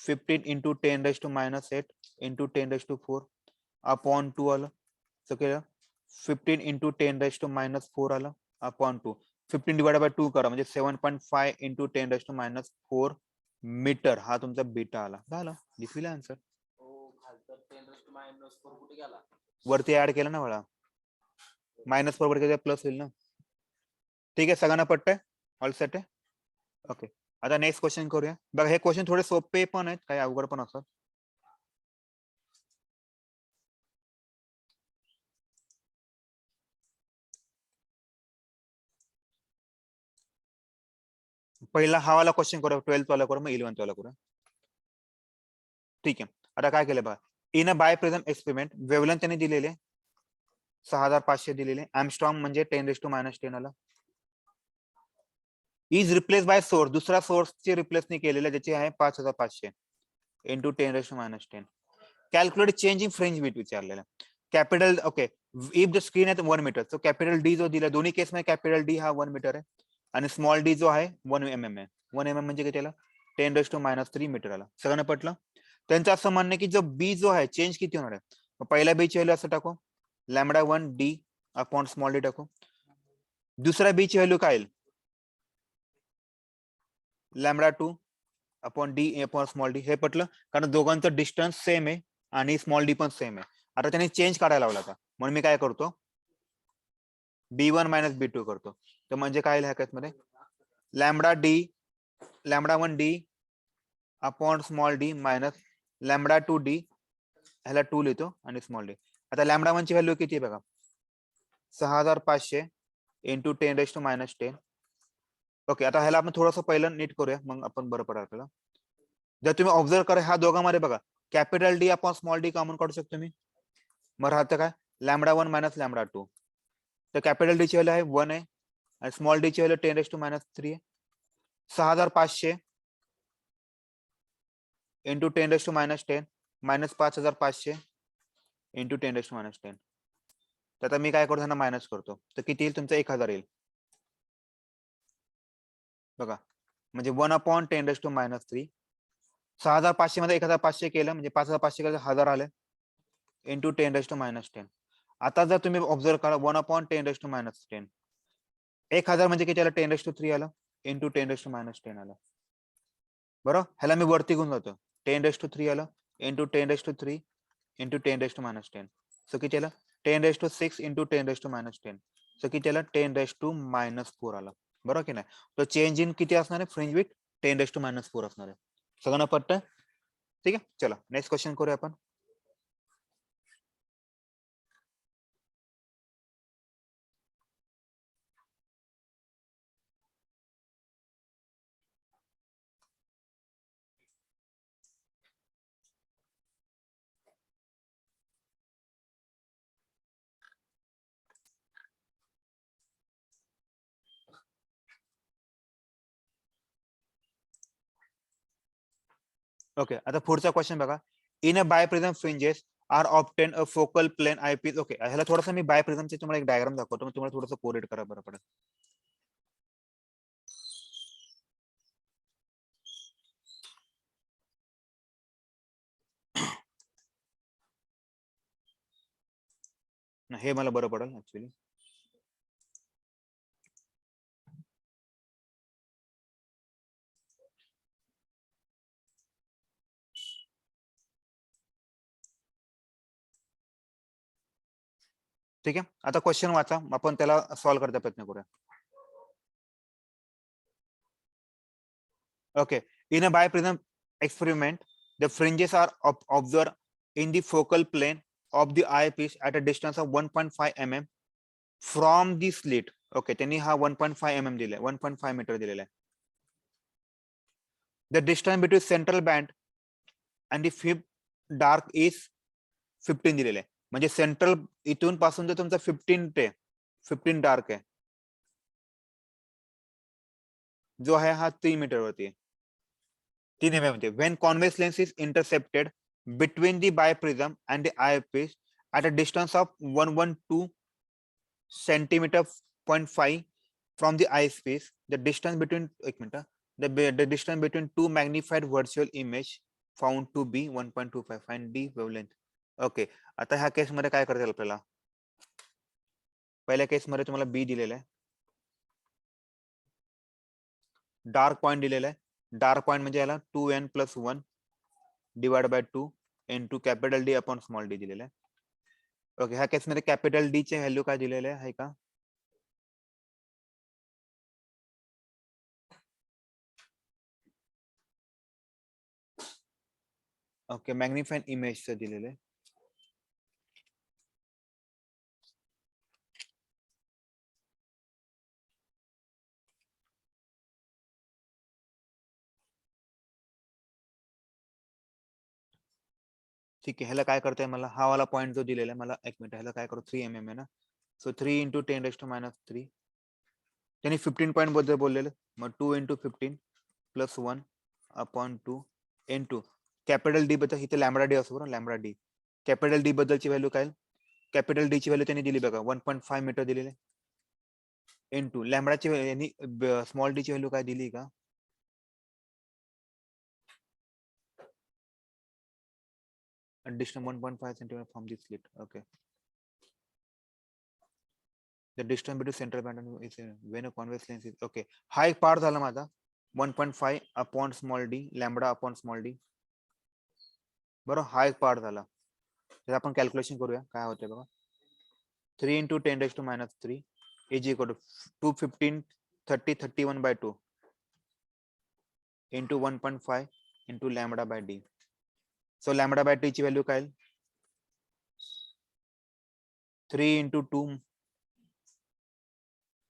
Speaker 1: 15 × 10⁻⁸ इंटू 10⁻⁴ अपॉन 2 आलं. सो केलं 15 × 10⁻⁴ आलं अपॉन 2. 15 डिवाइडेड बाय 2 करा, म्हणजे 7.5 × 10⁻⁴ मीटर. हा तुमचा बीटा आला. झालं, दिसले आन्सर. वरती ऍड केलं ना मला, -4 प्लस होईल ना. ठीक आहे, सगळ्यांना पटतंय, ऑल सेट आहे. ओके, आता नेक्स्ट क्वेश्चन करूया. बघा हे क्वेश्चन थोडे सोपे पण आहेत, काही अवघड पण असतात. पहिला हा वाला क्वेश्चन करूया, 12th वाला करू, मग 11th वाला करूया. ठीक आहे, आता काय केलं बघा, in a biprism experiment wavelength त्यांनी दिलेले 6500 दिलेले. एमस्ट्रॉंग म्हणजे 10⁻⁻10 आला. इज रिप्लेस बाय सोर्स, दुसरा सोर्स ची रिप्लेस नाही केलेला, ज्याची आहे 5500 into 10⁻⁻10. Calculate change in fringe width विचारलेला. Capital, okay, if the screen आहे 1 मीटर, सो कॅपिटल डी जो दिला, दोन्ही केस मध्ये कॅपिटल डी हा 1 मीटर आहे, आणि स्मॉल डी जो आहे 1 mm आहे. 1 mm म्हणजे किती आला 10⁻³ मीटर आला. सगळ्यांना पटलं. त्यांचं असं म्हणणं की जो बी जो आहे चेंज किती होणार आहे, पहिल्या बी ची व्हॅल्यू असं टाकू, λ1 डी अपॉन स्मॉल डी टाकू. दुसऱ्या बी ची व्हॅल्यू काय येईल λ2 upon D upon small D. हे पटलं, कारण दोघांचं डिस्टन्स सेम आहे आणि स्मॉल डी पण सेम आहे. आता त्यांनी चेंज काढायला लावला होता, म्हणून मी काय करतो B1 - B2 करतो. तर म्हणजे काय ह्या केसमध्ये λ1 D upon small D minus λ2 D, ह्याला 2 लिहितो आणि स्मॉल डी. आता λ1 ची व्हॅल्यू किती आहे बघा 6500 इंटू 10⁻10. ओके, आता ह्याला आपण थोडंसं पहिलं नीट करूया, मग आपण बरं पडेल आपल्याला. जर तुम्ही ऑब्झर्व करा ह्या दोघांमध्ये बघा capital D upon small D common काढू शकतो मी, मग राहतं काय λ1 मायनस λ2. तर कॅपिटल डी ची व्हॅल्यू आहे 1 आहे आणि स्मॉल डी ची व्हॅल्यू 10⁻³ आहे. 6500 इंटू 10⁻10 मायनस 5500 इंटू 10⁻10. तर आता मी काय करतो ह्यांना मायनस करतो, तर किती येईल तुमचं 1000 येईल बघा, म्हणजे 1/10⁻³ 6500 मध्ये 1500 केलं म्हणजे 5500 केलं 1000 आले इंटू 10⁻10. आता जर तुम्ही ऑब्झर्व करा 1/10⁻10 1000 म्हणजे किती आलं 10⁻³ आलं इंटू 10⁻10 आलं. बरोबर, ह्याला मी वरती घेऊन जातो 10⁻³ आलं इंटू 10⁻³ इंटू 10⁻10. सो किती आलं 10⁻6 इंटू 10⁻10. सो किती आलं 10⁻⁻4 आलं. बरोबर की नाही. तो चेंज इन किती असणार आहे फ्रिंज विड्थ 10⁻⁻4 असणार आहे. सगळ्यांना पटतंय. ठीक आहे, चला नेक्स्ट क्वेश्चन करूया आपण. ओके, आता पुढचा क्वेश्चन बघा. In a biprism fringes are obtain a focal plane eyepiece. Okay, ह्याला थोडासा मी बायप्रिझमचे तुम्हाला एक डायग्राम दाखवतो, मग तुम्हाला थोडंसं कोरिलेट करा बरं पडेल. हे मला बरं पडेल ऍक्च्युली. ठीक आहे, आता क्वेश्चन वाचा, आपण त्याला सॉल्व्ह करता प्रयत्न करूया. Okay. In a biprism experiment, the fringes are observed in the focal plane of the eyepiece at a distance of 1.5 mm from the slit. Okay, त्यांनी हा 1.5 mm दिलाय, 1.5 मीटर दिलेला आहे. The distance between central band and the fifth dark is 15 दिलेलं आहे. म्हणजे सेंट्रल इथून पासून जर तुमचा 15 डार्क आहे, जो आहे हा 3 मीटर वरती आहे. 3 mm मध्ये. When convex lens is intercepted between the biprism and the eyepiece at a distance of 112 centimeter 0.5 from the eyepiece, the distance between the distance between two magnified virtual image found to be 1.25. Find the wavelength. Okay, आता ह्या केस मध्ये काय करता येईल आपल्याला? पहिल्या केस मध्ये तुम्हाला बी दिलेला आहे, डार्क पॉइंट दिलेला आहे. डार्क पॉइंट म्हणजे याला 2n+1 divide by 2 into capital D upon small D दिलेला आहे. ओके, ह्या केस मध्ये कॅपिटल डी चे व्हॅल्यू काय दिलेले आहे का? ओके, मॅग्निफाइंग इमेज दिलेले आहे. ठीक आहे, ह्याला काय करताय, मला हा वाला पॉइंट जो दिलेला आहे, मला एक मिनिट, ह्याला काय करू, 3 mm आहे ना, सो 3 × 10⁻³ त्यांनी 15 पॉईंट बद्दल बोललेलं, मग 2 × 15 +1 अपॉन 2 into कॅपिटल डी बद्दल इथे लॅम्बडा डी असतो बरोबर, लॅम्बडा डी. कॅपिटल डी बद्दलची व्हॅल्यू काय? कॅपिटल डी ची व्हॅल्यू त्यांनी दिली बघा, 1.5 मीटर दिलेले, इंटू लॅम्बडाची यांनी स्मॉल डी ची व्हॅल्यू काय दिली का? Distance 1.5 centimeter from the slit. Okay. The distance between central band and is when a convex lens is okay. हा एक पार्ट झाला माझा 1.5 upon small D lambda upon small D, बरोबर. हा एक पार्ट झाला, तर आपण कॅल्क्युलेशन करूया काय होते बघा. 3 × 10⁻³ is equal to 215 30 31/2 into 1.5 into lambda by d. So lambda by d ची व्हॅल्यू काय? 3 × 2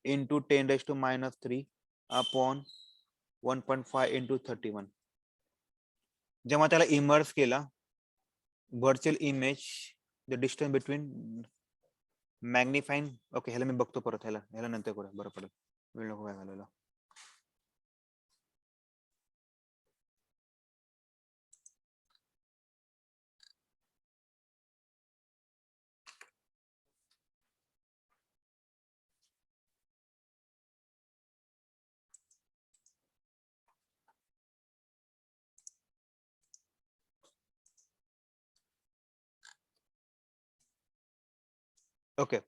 Speaker 1: into 10⁻³ upon 1.5 into 31. जेव्हा त्याला इमर्स केला, virtual image, the distance between magnifying. Okay, ह्याला मी बघतो परत, ह्याला नंतर करूया, बरं पडेल, वेळ नको काय घालवला. ओके,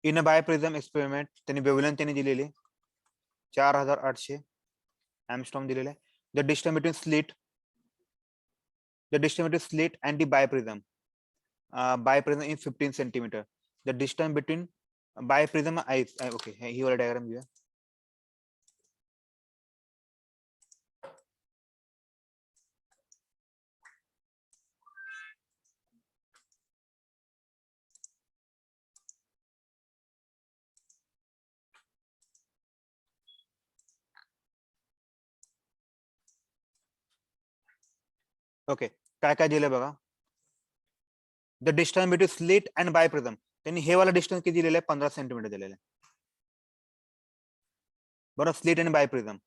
Speaker 1: इन अ बायप्रिझम एक्सपेरिमेंट त्यांनी वेव्हलेंथ त्यांनी दिलेली 4800 एंगस्ट्रॉम दिलेले. The distance between slit and the biprism is 15 centimeter. The distance between biprism eyes, okay, ही वाला डायग्राम घेऊया. ओके, काय काय दिलं बघा. The distance between slit and biprism, त्यांनी हे वाला डिस्टन्स किती दिलेलं आहे? 15 सेंटीमीटर दिलेलं आहे, बरोबर, स्लिट आणि बायप्रिझम.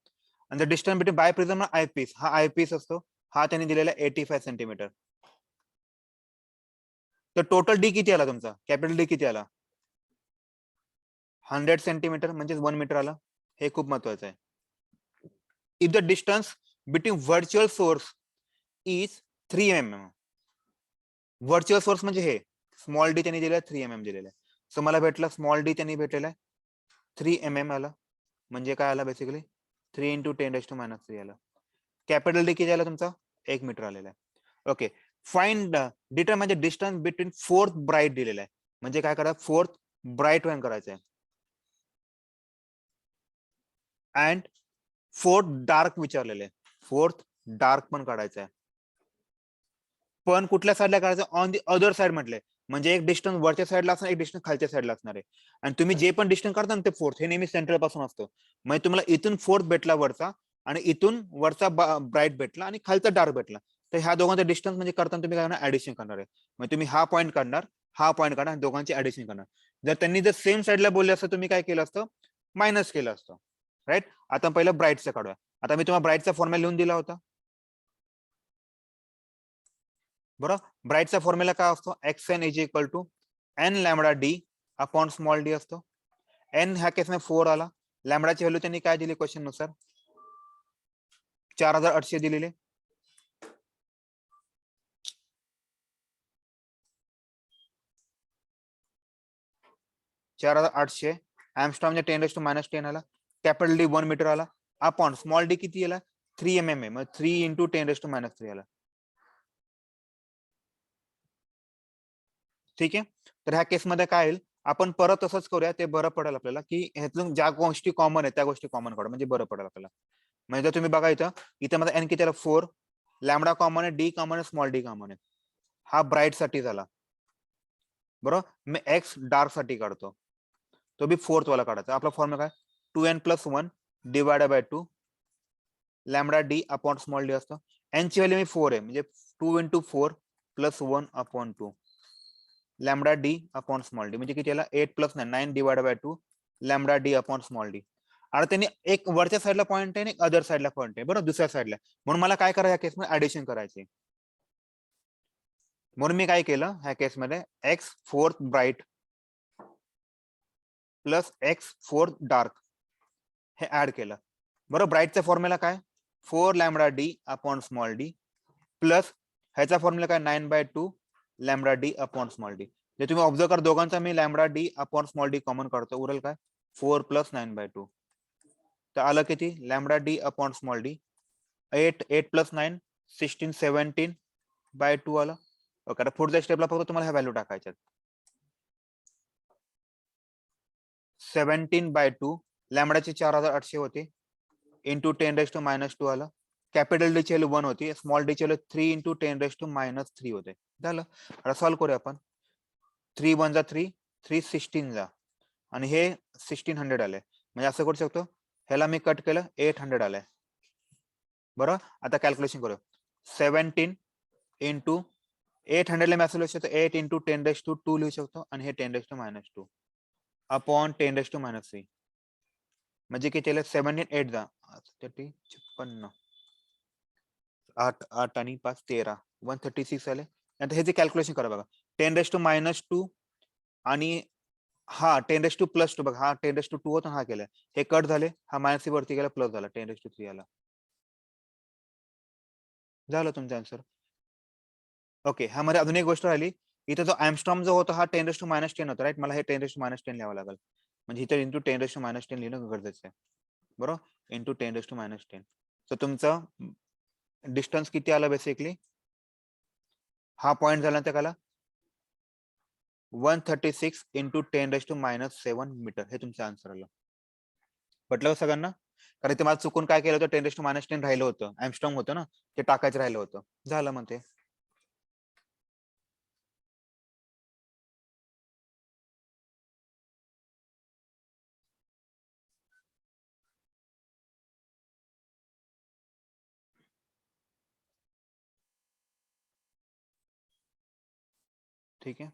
Speaker 1: आणि डिस्टन्स बिटवीन बायप्रिझम आय पीस, हा आय पीस असतो, हा त्यांनी दिलेला 85 सेंटीमीटर. तर टोटल डी किती आला तुमचा, कॅपिटल डी किती आला, 100 सेंटीमीटर म्हणजे 1 मीटर आला. हे खूप महत्वाचं आहे. If the distance between virtual source is 3 mm, virtual source म्हणजे हे स्मॉल डी त्यांनी दिलेला 3 mm दिलेला आहे. सो मला भेटला स्मॉल डी त्यांनी भेटलेला आहे 3 mm आला, म्हणजे काय आला बेसिकली 3 × 10⁻³ आला. कॅपिटल डी किती आला तुमचा 1 मीटर आलेला आहे. ओके, फाइंड डिटर म्हणजे डिस्टन्स बिटवीन फोर्थ ब्राईट दिलेला आहे, म्हणजे काय करा फोर्थ ब्राईट वन करायचं आहे अँड फोर्थ डार्क विचारलेले आहे, फोर्थ डार्क पण काढायचं आहे. पण कुठल्या साईडला काढायचं, ऑन दी अदर साइड म्हटलंय, म्हणजे एक डिस्टन्स वरच्या साईडला असणार, एक डिस्टन्स खालच्या साईडला असणार आहे. आणि तुम्ही जे पण डिस्टन्स काढता ना ते फोर्थ हे नेहमी सेंट्रल पासून असतं. म्हणजे तुम्हाला इथून फोर्थ भेटला वरचा, आणि इथून वरचा ब्राईट भेटला आणि खालचा डार्क भेटला, तर ह्या दोघांचा डिस्टन्स म्हणजे करताना तुम्ही काय करणार ऍडिशन करणार आहे. म्हणजे तुम्ही हा पॉईंट काढणार, हा पॉईंट काढणार, दोघांची ऍडिशन करणार. जर त्यांनी जर सेम साईडला बोलले असतं तुम्ही काय केलं असतं, मायनस केलं असतं. राईट. आता पहिलं ब्राईटचं काढूया. आता मी तुम्हाला ब्राईटचा फॉर्म्युला लिहून दिला होता बरोबर. ब्राईटचा फॉर्म्युला काय असतो, xn is equal to n lambda D upon small D असतो. n ह्या केस मध्ये 4 आला, लॅमडाची व्हॅल्यू त्यांनी काय दिली क्वेश्चन नुसार 4800 दिलेले. (4800) एंगस्ट्रॉम म्हणजे 10⁻⁻10 आला. कॅपिटल डी 1 मीटर आला, अपॉन स्मॉल डी किती आला 3 mm, मग 3 × 10⁻³ आला. ठीक आहे. तर ह्या केसमध्ये काय येईल, आपण परत तसंच करूया, ते बरं पडेल आपल्याला, की ह्यातून ज्या गोष्टी कॉमन आहेत त्या गोष्टी कॉमन काढू, म्हणजे बरं पडेल आपल्याला. म्हणजे जर तुम्ही बघा इथं माझा एन किती आला 4, लॅमडा कॉमन आहे, डी कॉमन आहे, स्मॉल डी कॉमन आहे. हा ब्राईट साठी झाला बरोबर. मी एक्स डार्क साठी काढतो, तो बी फोर्थ वाला काढायचा. आपला फॉर्म्युला काय 2n+1 divided by 2 lambda D upon small D असतो. एन ची व्हॅल्यू मी 4 आहे, म्हणजे 2 × 4 + 1 upon 2 lambda D upon small D, म्हणजे किती आला 8 + 9 9 divided by 2 lambda D upon small D. आता त्यांनी एक वरच्या साईडला पॉईंट आहे आणि एक अदर साईडला पॉईंट आहे बरोबर, दुसऱ्या साईडला. म्हणून मला काय करायचं या केसमध्ये ऍडिशन करायची. म्हणून मी काय केलं ह्या केसमध्ये X fourth bright plus X fourth dark हे ऍड केलं बरोबर. ब्राईटचा फॉर्म्युला काय 4 lambda D upon small D plus ह्याचा फॉर्म्युला काय 9/2 lambda D upon small D. जे तुम्ही ऑब्झर्व करा दोघांचा मी lambda D upon small D common काढतो, उरेल काय 4 + 9/2. तर आलं किती lambda D upon small D 8 + 9 16 17/2 आलं. ओके, आता पुढच्या स्टेपला फक्त तुम्हाला ह्या व्हॅल्यू टाकायच्यात. 17/2 लॅमडाचे 4800 होते इंटू 10⁻² आलं. कॅपिटल डी ची व्हॅल्यू 1 होती, स्मॉल डी ची व्हॅल्यू 3 × 10⁻³ होते. झालं. आता सॉल्व्ह करूया आपण. 3 × 1 = 3 3 16 जा आणि हे 1600 आले, म्हणजे असं करू शकतो ह्याला मी कट केलं 800 आलंय बरोबर. आता कॅल्क्युलेशन करूया 17 × 800 ला मी असं लिहू शकतो 8 × 10⁻² लिहू शकतो, आणि हे 10⁻² अपॉन 10⁻³ म्हणजे किती आलं 17 8 जा 56 8 8 आणि 5 13 136 आले. नंतर हे जे कॅल्क्युलेशन करा बघा 10⁻² आणि हा 10⁻+2 बघा, हा 10⁻² होता, हा केलाय, हे कट झाले, हा मायनस वरती गेला प्लस झाला 10⁻³ आला. झालं तुमचा आन्सर. ओके, ह्यामध्ये अजून एक गोष्ट राहिली, इथे जो एंगस्ट्रॉम जो होता हा 10⁻10 होता राईट. मला हे 10⁻10 लिहावं लागेल, म्हणजे इथे इंटू 10⁻10 लिहिणं गरजेचं आहे बरोबर, इंटू 10⁻10. तर तुमचं डिस्टन्स किती आला बेसिकली, हा पॉइंट झाला त्याला 136 × 10⁻7 मीटर, हे तुमचं आन्सर आलं. पटलं सगळ्यांना. कारण ते मला चुकून काय केलं होतं 10⁻10 राहिलं होतं, एंगस्ट्रॉम होतं ना, ते टाकायचं राहिलं होतं. झालं मग ते. ठीक है.